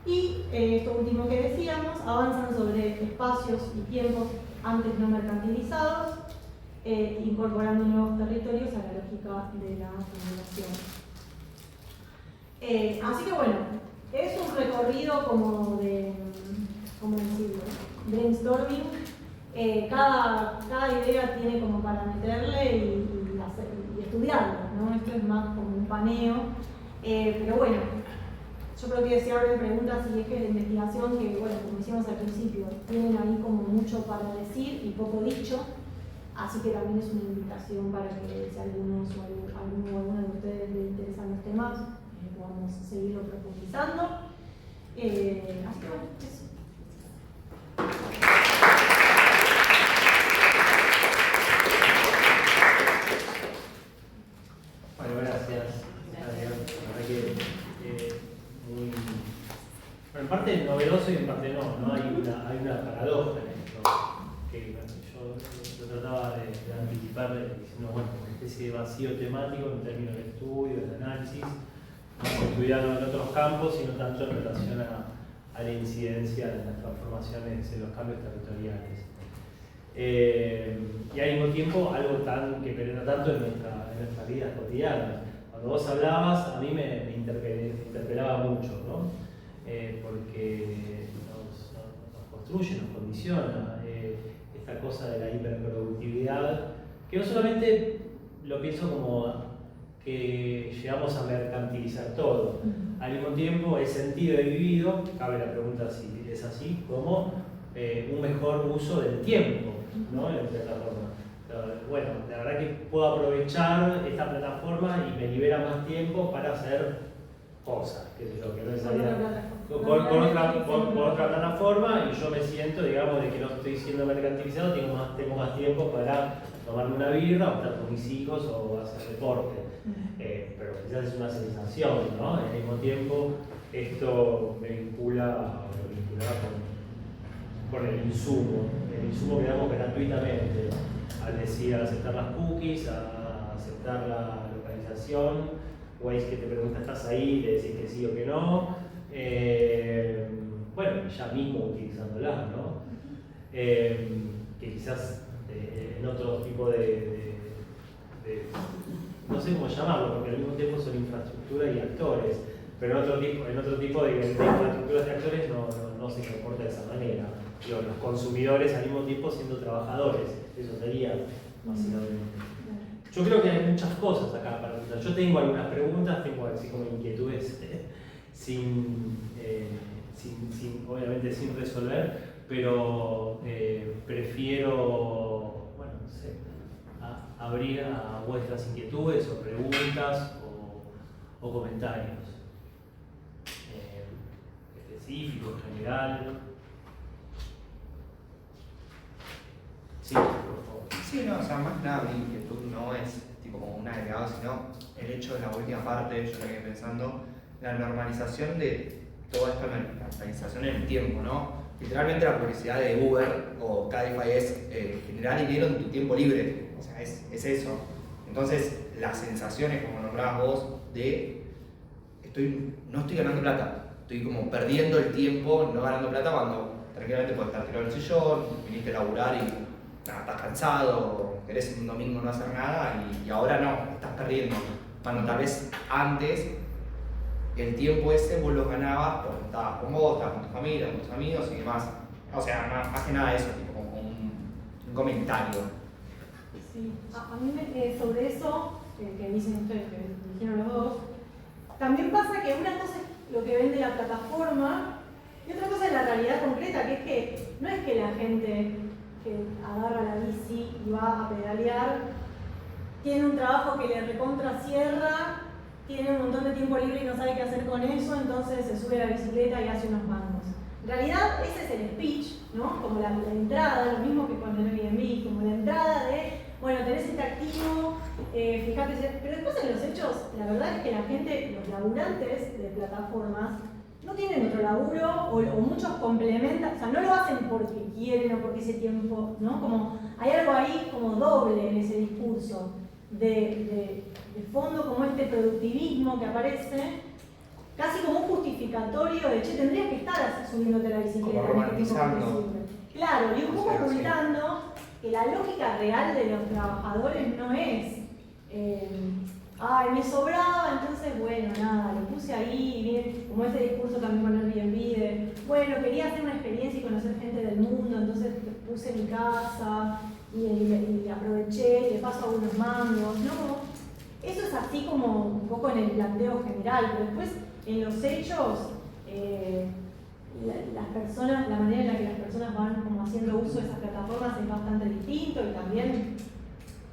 Y esto último que decíamos, avanzan sobre espacios y tiempos antes no mercantilizados, incorporando nuevos territorios a la lógica de la acumulación. Así que bueno, es un recorrido como de, ¿cómo decirlo? Brainstorming. Cada idea tiene como para meterle y estudiarlo, ¿no? Esto es más como un paneo, pero bueno, yo creo que si abren preguntas y ejes de investigación que, bueno, como decíamos al principio, tienen ahí como mucho para decir y poco dicho, así que también es una invitación para que si algunos o alguna de ustedes les interesan los temas, podamos seguirlo profundizando. Así que bueno, eso. Bueno, gracias. La verdad que muy... Bueno, en parte novedoso y en parte no. Hay una paradoja en esto que yo trataba de anticipar diciendo, bueno, una especie de vacío temático en términos de estudio, de análisis, no estudiarlo en otros campos, sino tanto en relación a a la incidencia de las transformaciones, en los cambios territoriales. Y al mismo tiempo algo que penetra tanto en nuestras vidas cotidianas. Cuando vos hablabas, a mí me interpelaba mucho, ¿no? Porque nos construye, nos condiciona esta cosa de la hiperproductividad, que no solamente lo pienso como que llegamos a mercantilizar todo. Al mismo tiempo, el sentido de vivido, cabe la pregunta si es así, como un mejor uso del tiempo, ¿no? En la plataforma. Bueno, la verdad que puedo aprovechar esta plataforma y me libera más tiempo para hacer cosas, que no necesariamente con otra plataforma, y yo me siento, digamos, de que no estoy siendo mercantilizado, tengo más tiempo para tomarme una birra o estar con mis hijos o hacer deporte. Pero quizás es una sensación, ¿no? Al mismo tiempo, esto me vincula con el insumo que damos gratuitamente, al decir aceptar las cookies, a aceptar la localización, Waze que te pregunta ¿estás ahí? Le decís que sí o que no. Bueno, ya mismo utilizándola, ¿no? Que quizás en otro tipo de no sé cómo llamarlo, porque al mismo tiempo son infraestructura y actores, pero en otro tipo de infraestructuras de actores no se comporta de esa manera. Digo, los consumidores al mismo tiempo siendo trabajadores, eso sería básicamente. Yo creo que hay muchas cosas acá para preguntar. Yo tengo algunas preguntas, tengo así como inquietudes obviamente sin resolver, pero prefiero, bueno, no sé, abrir a vuestras inquietudes o preguntas o comentarios específicos, general. Sí, por favor. Sí, no, o sea, más que nada mi inquietud no es tipo como un agregado, sino el hecho de la última parte, yo lo que pensando, la normalización de toda esta normalización en el tiempo, ¿no? Literalmente la publicidad de Uber o Cabify es generar dinero en tu tiempo libre, o sea, es eso. Entonces, las sensaciones, como nombrabas vos, de no estoy ganando plata, estoy como perdiendo el tiempo, no ganando plata cuando tranquilamente puedes estar tirado en el sillón, viniste a laburar y nada, estás cansado, querés un domingo no hacer nada y ahora no, estás perdiendo. Cuando tal vez antes el tiempo ese vos lo ganabas porque estabas con vos, estabas con tu familia, con tus amigos y demás. O sea, más que nada eso, tipo como un comentario. Sí, a mí sobre eso, que dicen ustedes, que dijeron los dos, también pasa que una cosa es lo que vende la plataforma y otra cosa es la realidad concreta, que es que no es que la gente que agarra la bici y va a pedalear tiene un trabajo que le recontra cierra, tiene un montón de tiempo libre y no sabe qué hacer con eso, entonces se sube a la bicicleta y hace unos mangos. En realidad ese es el speech, ¿no? Como la entrada, lo mismo que con el Airbnb, como la entrada de, bueno, tenés este activo, fíjate, pero después en los hechos, la verdad es que la gente, los laburantes de plataformas, no tienen otro laburo o muchos complementan, o sea, no lo hacen porque quieren o porque ese tiempo, ¿no? Como hay algo ahí como doble en ese discurso de fondo, como este productivismo que aparece, casi como un justificatorio de, che, tendrías que estar subiéndote a la bicicleta. Como romantizando. Claro, y un poco Sí. ocultando que la lógica real de los trabajadores no es ay, me sobraba, entonces bueno, nada, lo puse ahí, bien, como ese discurso también con Airbnb de, bueno, quería hacer una experiencia y conocer gente del mundo, entonces puse mi casa y aproveché y le paso algunos mangos, ¿no? Eso es así como un poco en el planteo general, pero después en los hechos, las personas, la manera en la que las personas van como haciendo uso de esas plataformas es bastante distinto y también,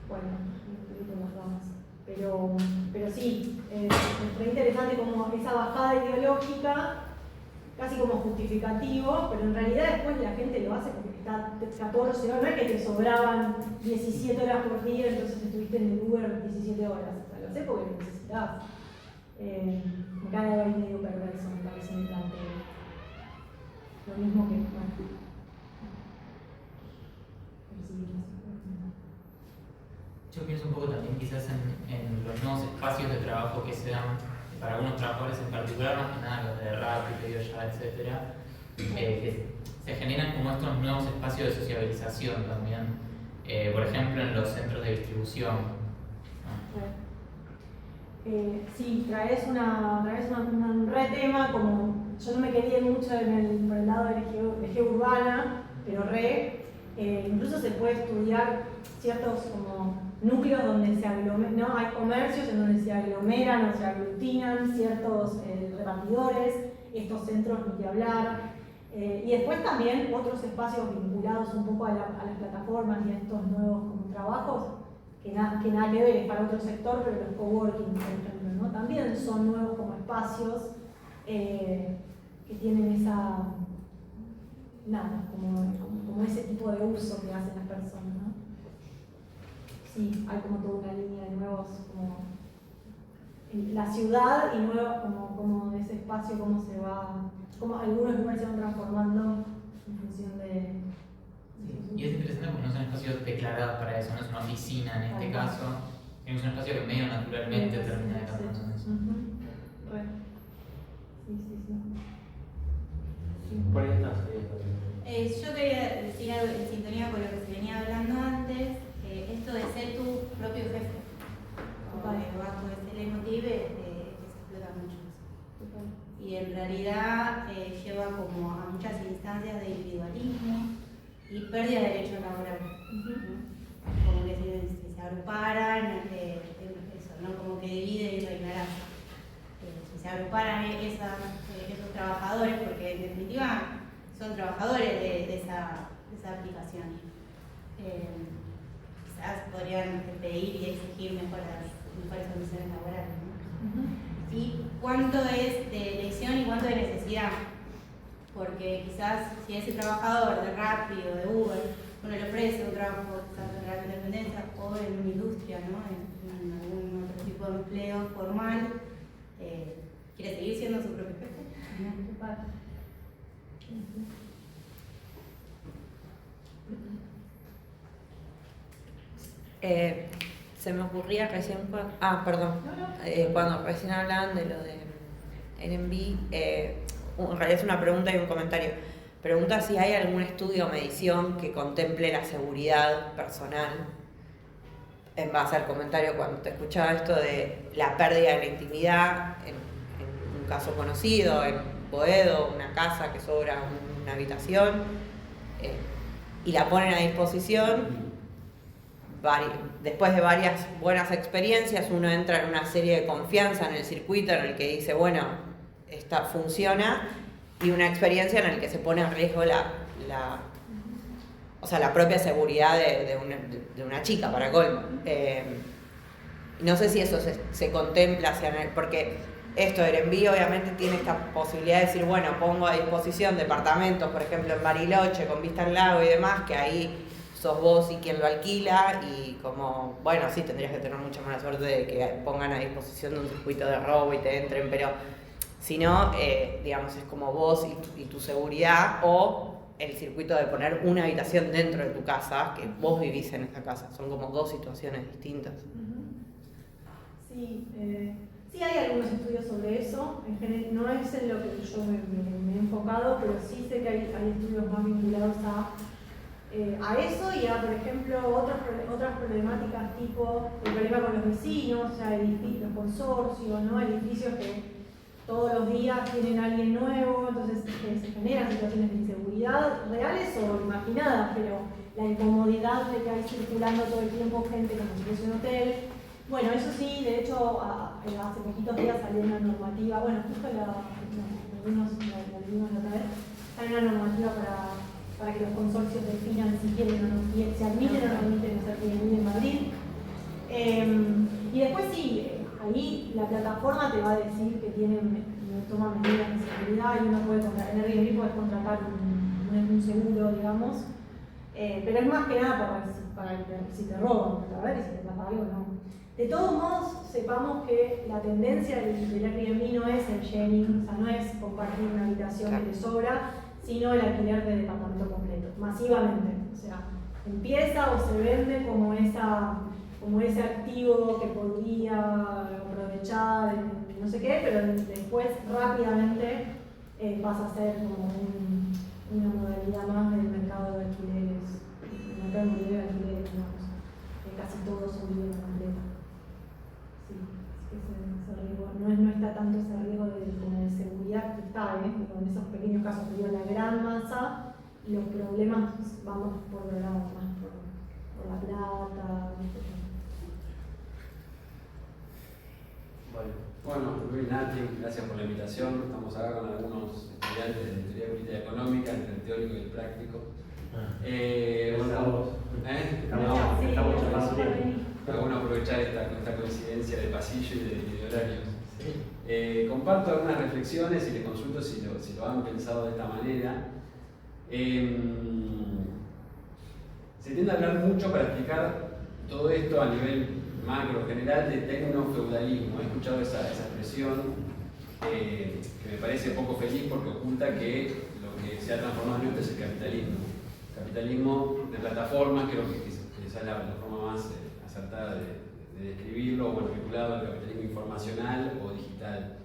bueno, un poquito más ramas. Pero sí, es interesante como esa bajada ideológica, casi como justificativo, pero en realidad después la gente lo hace porque está 14 horas, no es que te sobraban 17 horas por día, entonces estuviste en el Uber 17 horas, o sea, lo sé porque lo necesitabas. Me cae ahí medio perverso, me parece mi planteo. Lo mismo que, bueno. Yo pienso un poco también quizás en los nuevos espacios de trabajo que se dan para algunos trabajadores en particular, más que nada los de rap, pedido ya, etc. que se generan como estos nuevos espacios de sociabilización también, por ejemplo en los centros de distribución. Sí, traes un re tema, como yo no me quería ir mucho por el lado de la eje urbana, pero incluso se puede estudiar ciertos como núcleos donde se aglomeran, ¿no? Hay comercios en donde se aglomeran o se aglutinan ciertos repartidores, estos centros ni que hablar. Y después también otros espacios vinculados un poco a las plataformas y a estos nuevos como trabajos, que nada que ver, es para otro sector, pero los coworking, por ejemplo, ¿no? También son nuevos como espacios que tienen esa, como ese tipo de uso que hacen las personas, ¿no? Sí, hay como toda una línea de nuevos, como la ciudad y nuevos, como ese espacio, cómo se va, como algunos lugares se van transformando en función de... Y es interesante porque no son espacios declarados para eso, no es una oficina en este caso, es un espacio que medio naturalmente termina decantando en eso. Sí. Por ahí estás. Yo quería decir algo en sintonía con lo que se venía hablando antes, esto de ser tu propio jefe, bajo ese leitmotiv que se explota mucho eso. Y en realidad lleva como a muchas instancias de individualismo y pérdida de derechos laborales. Como que se agruparan, eso, ¿no? Como que divide y reinará. Si se agruparan esos trabajadores, porque en definitiva son trabajadores de esa aplicación. Quizás podrían pedir y exigir mejores condiciones laborales, ¿no? Y cuánto es de elección y cuánto de necesidad. Porque quizás si ese trabajador de Rappi o de Uber, uno le ofrece un trabajo tanto en la independencia o en una industria, ¿no? En algún otro tipo de empleo formal, quiere seguir siendo su propio jefe. Se me ocurría recién cuando recién hablaban de lo de Airbnb, en realidad es una pregunta y un comentario. Pregunta si hay algún estudio o medición que contemple la seguridad personal. En base al comentario, cuando te escuchaba esto de la pérdida de la intimidad, en un caso conocido, en Boedo, una casa que sobra una habitación, y la ponen a disposición. Después de varias buenas experiencias, uno entra en una serie de confianza en el circuito en el que dice, bueno, esta funciona, y una experiencia en la que se pone en riesgo la propia seguridad de una chica, para colmo. No sé si eso se contempla, porque esto de Airbnb obviamente tiene esta posibilidad de decir, bueno, pongo a disposición departamentos, por ejemplo en Bariloche, con vista al lago y demás, que ahí sos vos y quien lo alquila, y como, bueno, sí, tendrías que tener mucha mala suerte de que pongan a disposición de un circuito de robo y te entren, pero si no, digamos, es como vos y tu seguridad, o el circuito de poner una habitación dentro de tu casa, que vos vivís en esa casa. Son como dos situaciones distintas. Sí, sí hay algunos estudios sobre eso. En general, no es en lo que yo me he enfocado, pero sí sé que hay estudios más vinculados a eso y a, por ejemplo, otras problemáticas tipo el problema con los vecinos, o sea, los consorcios, ¿no? Edificios que todos los días tienen a alguien nuevo, entonces se generan situaciones de inseguridad reales o imaginadas, pero la incomodidad de que hay circulando todo el tiempo gente como si fuese un hotel. Bueno, eso sí, de hecho, hace poquitos días salió una normativa, bueno, justo la leímos la otra vez, hay una normativa para que los consorcios definan si quieren o no, si admiten o no admiten hacer Airbnb en Madrid. Y después sí, ahí la plataforma te va a decir que toma medidas de seguridad y uno puede contratar, en Airbnb puedes contratar un seguro, digamos, pero es más que nada para si te roban, para ver si te pasa algo o no. De todos modos, sepamos que la tendencia del Airbnb no es el sharing, o sea, no es compartir una habitación que te sobra, sino el alquiler de departamento completo, masivamente. O sea, empieza o se vende como ese activo que podría aprovechar, no sé qué, pero después rápidamente pasa a ser como una modalidad más del mercado de alquileres, el mercado inmobiliario de alquileres, digamos, que casi todos son vivienda completa. Sí, así que ese riesgo, no está tanto ese riesgo como de seguridad que está, como en esos pequeños casos, pero la gran masa, los problemas vamos por el lado más por la plata, Bueno, Luis, Nati, gracias por la invitación. Estamos acá con algunos estudiantes de teoría política económica, entre el teórico y el práctico. Estamos charlando. Está bueno aprovechar esta coincidencia de pasillo y de horarios. Comparto algunas reflexiones y les consulto si lo han pensado de esta manera. Se tiende a hablar mucho para explicar todo esto a nivel macro general de tecnofeudalismo. He escuchado esa expresión que me parece poco feliz porque oculta que lo que se ha transformado en esto es el capitalismo. Capitalismo de plataformas, creo que quizás es la forma más acertada de describirlo, o vinculado al capitalismo informacional o digital.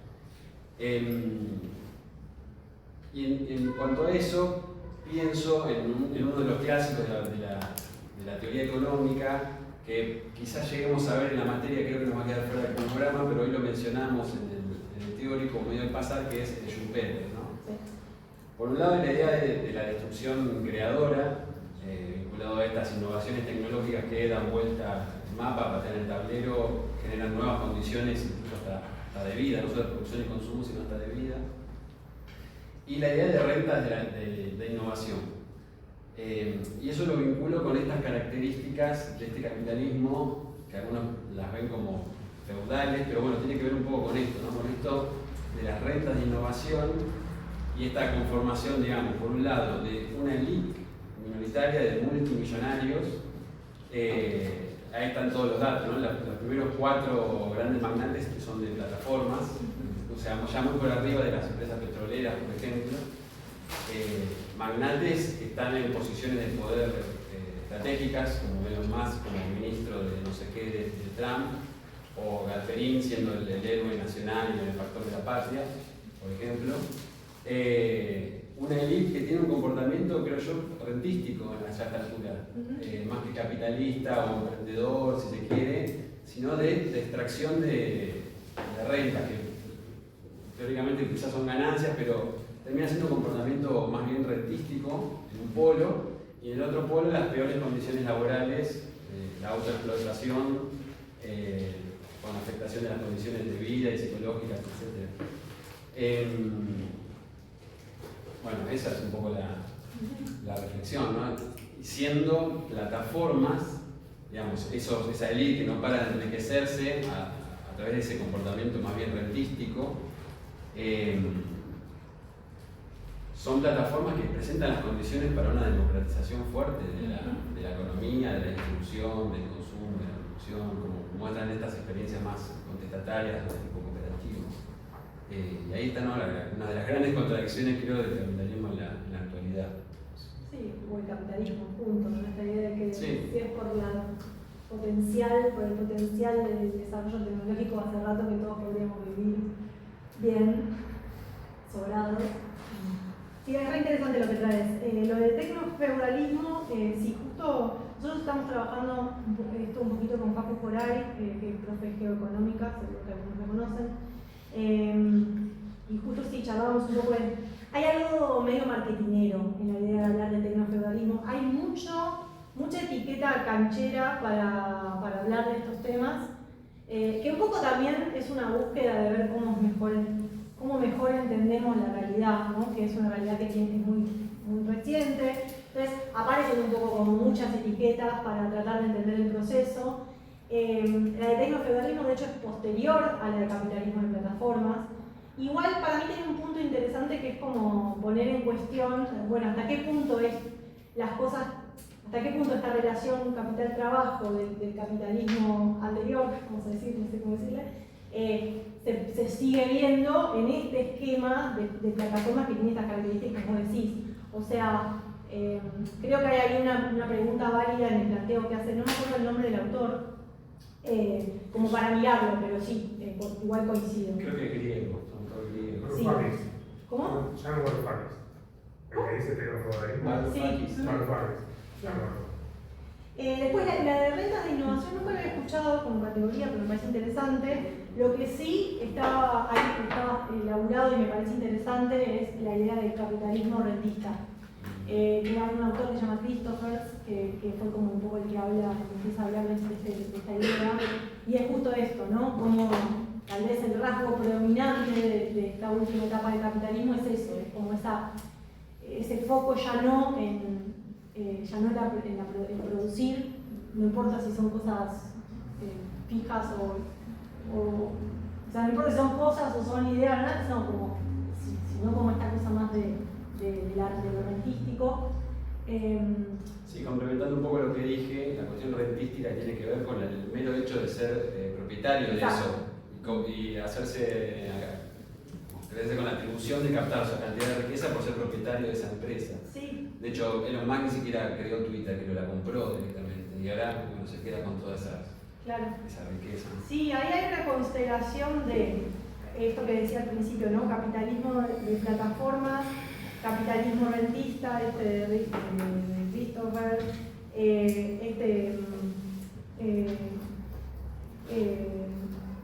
Y en cuanto a eso, pienso en uno de los clásicos de la teoría económica, que quizás lleguemos a ver en la materia, creo que nos va a quedar fuera del programa, pero hoy lo mencionamos en el teórico medio del pasar, que es de Schumpeter, ¿no? Sí. Por un lado, la idea de la destrucción creadora, vinculado a estas innovaciones tecnológicas que dan vuelta al mapa, patean el tablero, generan nuevas condiciones, incluso hasta de vida, no solo de producción y consumo, sino hasta de vida. Y la idea de rentas de innovación. Y eso lo vinculo con estas características de este capitalismo, que algunos las ven como feudales, pero bueno, tiene que ver un poco con esto, ¿no? Con esto de las rentas de innovación y esta conformación, digamos, por un lado, de una élite minoritaria de multimillonarios. Ahí están todos los datos, ¿no? Los primeros 4 grandes magnates que son de plataformas, o sea, ya muy por arriba de las empresas petroleras, por ejemplo. Magnates que están en posiciones de poder estratégicas, como Elon Musk, como ministro de no sé qué de Trump, o Galperín siendo el héroe nacional y el benefactor de la patria, por ejemplo. Una élite que tiene un comportamiento, creo yo, rentístico a esta altura, más que capitalista o emprendedor, si se quiere, sino de extracción de renta, que teóricamente quizás son ganancias, pero termina siendo un comportamiento más bien rentístico en un polo, y en el otro polo las peores condiciones laborales, la autoexplotación, con afectación de las condiciones de vida y psicológicas, etc. Bueno, esa es un poco la reflexión, ¿no? Siendo plataformas, digamos, esa élite que no para de enriquecerse a través de ese comportamiento más bien rentístico, son plataformas que presentan las condiciones para una democratización fuerte de la economía, de la distribución, del consumo, de la producción, como muestran estas experiencias más contestatarias de tipo cooperativo. Y ahí está, ¿no?, una de las grandes contradicciones, creo, del capitalismo en la actualidad. Sí, o el capitalismo, punto, ¿no? Esta idea de que sí, si es por el potencial del desarrollo tecnológico, hace rato que todos podríamos vivir bien, sobrados. Sí, es re interesante lo que traes. Lo del tecnofeudalismo, sí, justo nosotros estamos trabajando esto un poquito con Paco Coray, que es profe de geoeconómica, seguro que algunos lo conocen. Y justo sí, charlábamos un poco hay algo medio marketinero en la idea de hablar del tecnofeudalismo. Hay mucha etiqueta canchera para hablar de estos temas, que un poco también es una búsqueda de ver cómo mejor entendemos la realidad, ¿no? Que es una realidad que es muy reciente. Entonces aparecen un poco como muchas etiquetas para tratar de entender el proceso. La de tecnofeudalismo de hecho es posterior a la de capitalismo de plataformas. Igual para mí tiene un punto interesante que es como poner en cuestión, bueno, hasta qué punto hasta qué punto esta relación capital-trabajo del capitalismo anterior, vamos a decir, no sé cómo decirle, se sigue viendo en este esquema de plataformas que tiene estas características, como decís. O sea, creo que hay ahí una pregunta válida en el planteo que hace, no me acuerdo el nombre del autor, como para mirarlo, pero sí, igual coincido. Creo que es griego, autor griego. Sí, ¿Cómo? Jean Varoufakis. El que dice tecnofeudalismo. Varoufakis. Varoufakis. Jean Varoufakis. Después la de rentas de innovación nunca la había escuchado como categoría, pero me parece interesante. Lo que sí estaba ahí, estaba elaborado y me parece interesante es la idea del capitalismo rentista. Que hay un autor que se llama Christopher, que fue como un poco el que empieza a hablar de esta idea. Y es justo esto, ¿no? Como tal vez el rasgo predominante de esta última etapa del capitalismo es eso, es como ese foco ya no en producir, no importa si son cosas fijas o sea, no importa si son cosas o son ideas, ¿no? Sino como esta cosa más del arte, de lo rentístico. Sí, complementando un poco lo que dije, la cuestión rentística tiene que ver con el mero hecho de ser propietario de eso y hacerse con la atribución de captar esa cantidad de riqueza por ser propietario de esa empresa. Sí. De hecho, Elon Musk ni siquiera creó Twitter, que lo la compró directamente y ahora bueno, se queda con toda esa riqueza. Sí, ahí hay una constelación de esto que decía al principio, ¿no? Capitalismo de plataformas, capitalismo rentista, de Christopher,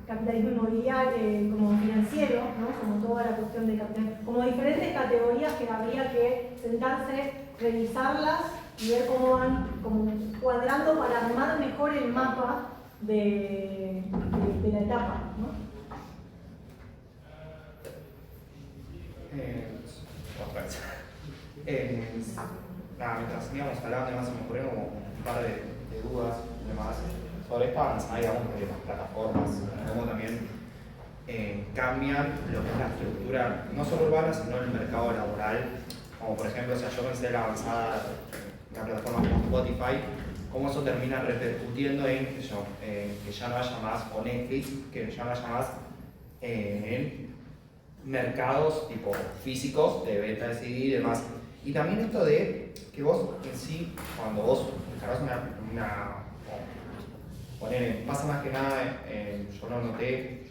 capitalismo inmobiliario, como financiero, ¿no? Como toda la cuestión de capitalismo, como diferentes categorías que habría que sentarse, revisarlas y ver cómo van como cuadrando para armar mejor el mapa de la etapa, ¿no? Otra vez. Mientras íbamos hablando, además se me ocurrieron como un par de dudas y demás sobre esta avanzada, digamos, de las plataformas, cómo también cambian lo que es la estructura, no solo urbana, sino el mercado laboral. Como por ejemplo, o sea, yo pensé la avanzada de una plataforma como Spotify, cómo eso termina repercutiendo en que ya no haya más, o Netflix, que ya no haya más en mercados tipo físicos de venta de CD y demás. Y también esto de que vos en sí, cuando vos descargas pasa más que nada, yo lo noté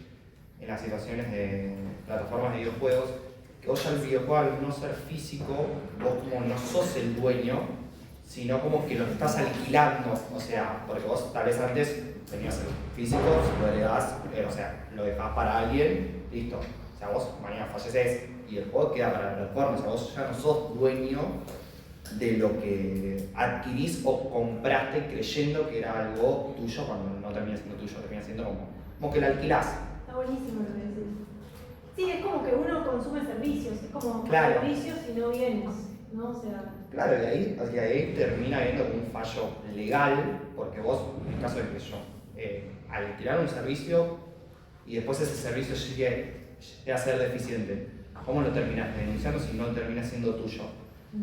en las situaciones de plataformas de videojuegos, que vos ya el videojuego al no ser físico, vos como no sos el dueño, sino como que lo estás alquilando, o sea, porque vos tal vez antes tenías el físico, lo heredás, o sea, lo dejás para alguien, listo. O sea, vos mañana falleces y el juego queda para la plataforma, o sea, vos ya no sos dueño de lo que adquirís o compraste creyendo que era algo tuyo cuando no termina siendo tuyo, termina siendo como que lo alquilás. Está buenísimo lo que decís. Sí, es como que uno consume servicios, es como servicios y no bienes, ¿no? O sea... Claro, y ahí termina habiendo un fallo legal, porque vos, en el caso de que yo, alquilar un servicio y después ese servicio llegue a ser deficiente, ¿cómo lo terminas denunciando si no termina siendo tuyo?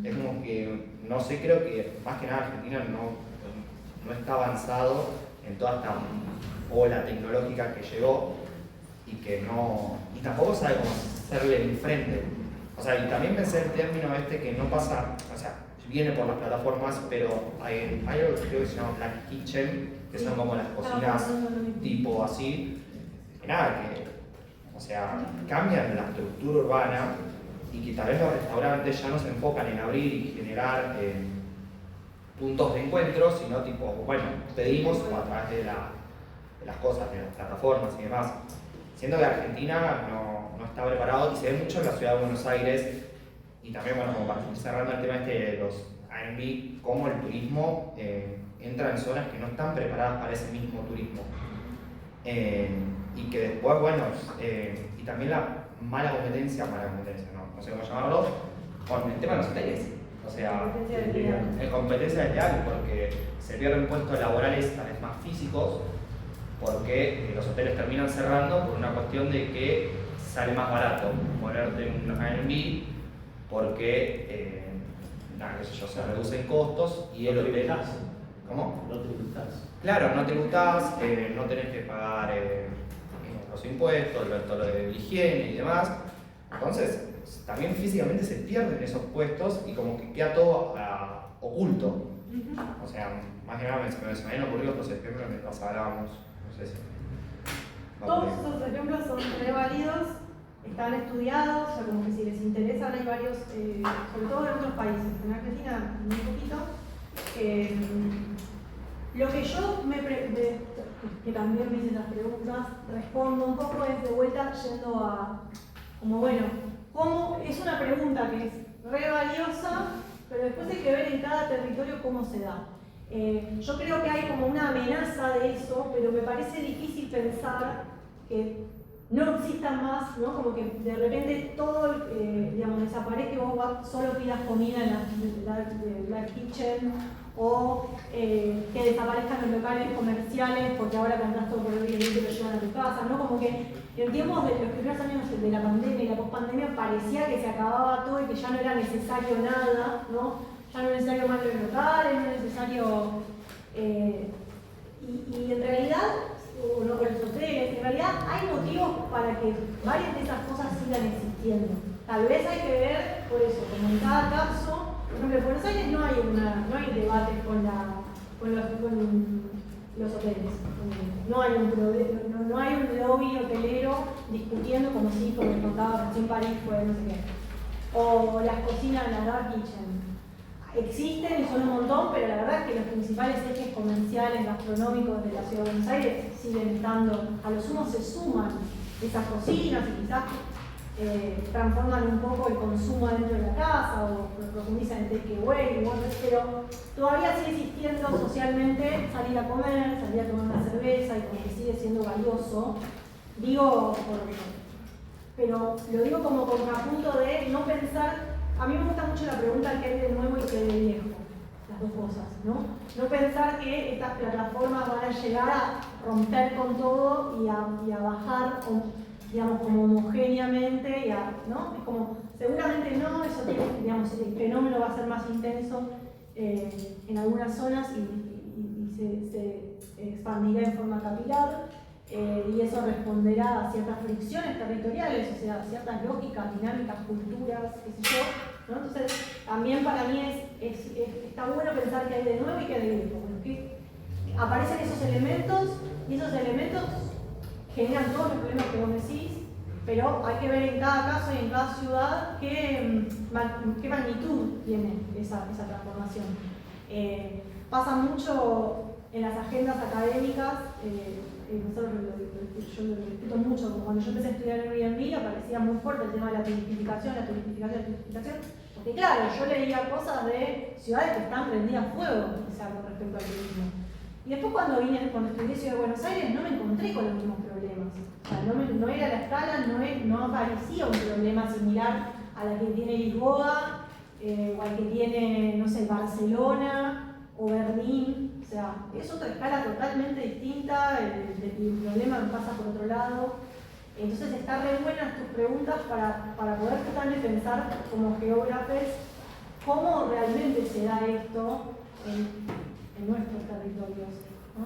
Es como que, no sé, creo que más que nada Argentina no está avanzado en toda esta ola tecnológica que llegó y tampoco sabe cómo hacerle enfrente. O sea, y también pensé el término que no pasa, o sea, viene por las plataformas, pero hay algo que creo que se llama Black Kitchen, que son como las cocinas tipo así, que nada, o sea, cambian la estructura urbana y que tal vez los restaurantes ya no se enfocan en abrir y generar puntos de encuentro, sino tipo, bueno, pedimos a través de las cosas, de las plataformas y demás. Siendo que Argentina no está preparado y se ve mucho en la ciudad de Buenos Aires y también, bueno, como para ir cerrando el tema de los Airbnb, cómo el turismo entra en zonas que no están preparadas para ese mismo turismo. Y que después, bueno, y también la mala competencia, no sé cómo llamarlo, con el tema de los hoteles. O sea, competencia desleal, porque se pierden puestos laborales tal vez más físicos, porque los hoteles terminan cerrando por una cuestión de que sale más barato ponerte un Airbnb, porque se reducen costos y el hotel. ¿Cómo? No tributás. Claro, no tributás, no tenés que pagar los impuestos, todo lo de higiene y demás. Entonces, también físicamente se pierden esos puestos y como que queda todo oculto. O sea, más que nada me habían ocurrido otros ejemplos mientras hablábamos. No sé si... Todos esos ejemplos son re válidos. están estudiados, o sea, como que si les interesan hay varios, sobre todo en otros países, en Argentina muy poquito. Lo que yo que también me hice las preguntas, respondo un poco es de vuelta yendo a, como bueno, ¿cómo? Es una pregunta que es re valiosa, pero después hay que ver en cada territorio cómo se da. Yo creo que hay como una amenaza de eso, pero me parece difícil pensar que no existan más, ¿no? Como que de repente todo, digamos, desaparezca y vos solo pidas comida en la kitchen, o que desaparezcan los locales comerciales porque ahora compras todo por el día y te lo llevan a tu casa, ¿no? Como que en tiempos de los primeros años de la pandemia y la pospandemia parecía que se acababa todo y que ya no era necesario nada, ¿no? Ya no es necesario más los locales, no es necesario... y en realidad, o no con los hoteles, en realidad hay motivos para que varias de esas cosas sigan existiendo. Tal vez hay que ver, por eso, como en cada caso, por ejemplo, en Buenos Aires no hay debates con los hoteles. No hay un lobby hotelero discutiendo como si, como les contaba, recién París fue no sé qué. O las cocinas, las dark kitchen. Existen y son un montón, pero la verdad es que los principales ejes comerciales, gastronómicos de la ciudad de Buenos Aires siguen estando, a lo sumo se suman esas cocinas y quizás transforman un poco el consumo dentro de la casa o profundizan en takeaway, pero todavía sigue existiendo socialmente salir a comer, salir a tomar una cerveza y como que sigue siendo valioso. Pero lo digo como contrapunto de no pensar, a mí me gusta mucho la pregunta que hay de nuevo y que hay de viejo, las dos cosas, ¿no? No pensar que estas plataformas van a llegar a romper con todo y a bajar, digamos, como homogéneamente, ¿no? Es como, seguramente no, eso digamos, el fenómeno va a ser más intenso en algunas zonas y se expandirá en forma capilar, y eso responderá a ciertas fricciones territoriales, o sea, a ciertas lógicas, dinámicas, culturas, qué sé yo, ¿no? Entonces, también para mí está bueno pensar que hay de nuevo y que hay de viejo, bueno, que aparecen esos elementos y esos elementos generan todos los problemas que vos decís, pero hay que ver en cada caso y en cada ciudad qué magnitud tiene esa transformación. Pasa mucho en las agendas académicas, yo lo discuto mucho, como cuando yo empecé a estudiar en Airbnb aparecía muy fuerte el tema de la turistificación, porque claro, yo leía cosas de ciudades que están prendidas a fuego, o sea, con respecto al turismo. Y después cuando estudié Ciudad de Buenos Aires no me encontré con los mismos problemas. O sea, no era la escala, no aparecía un problema similar a la que tiene Lisboa, o al que tiene, no sé, Barcelona o Berlín. O sea, es otra escala totalmente distinta, el problema pasa por otro lado. Entonces está re buenas tus preguntas para poder justamente pensar como geógrafos cómo realmente se da esto en nuestros territorios, ¿no?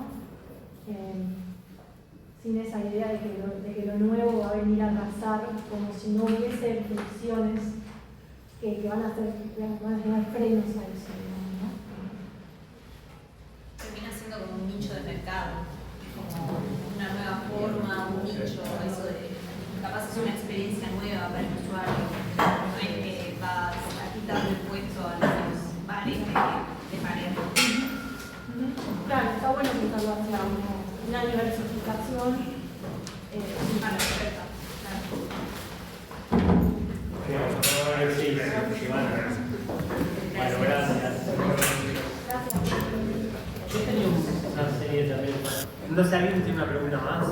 Sin esa idea de que lo nuevo va a venir a arrasar como si no hubiese fricciones que van a tener frenos a eso, ¿no? Termina siendo como un nicho de mercado, como una nueva forma, un nicho, eso de capaz es una experiencia nueva para el usuario, no es que vas a quitarle el puesto a los bares de Palermo. Claro, está bueno pensarlo hacia una diversificación para la oferta. Bueno, gracias. Yo tenía una serie también. No sé, ¿alguien tiene una pregunta más?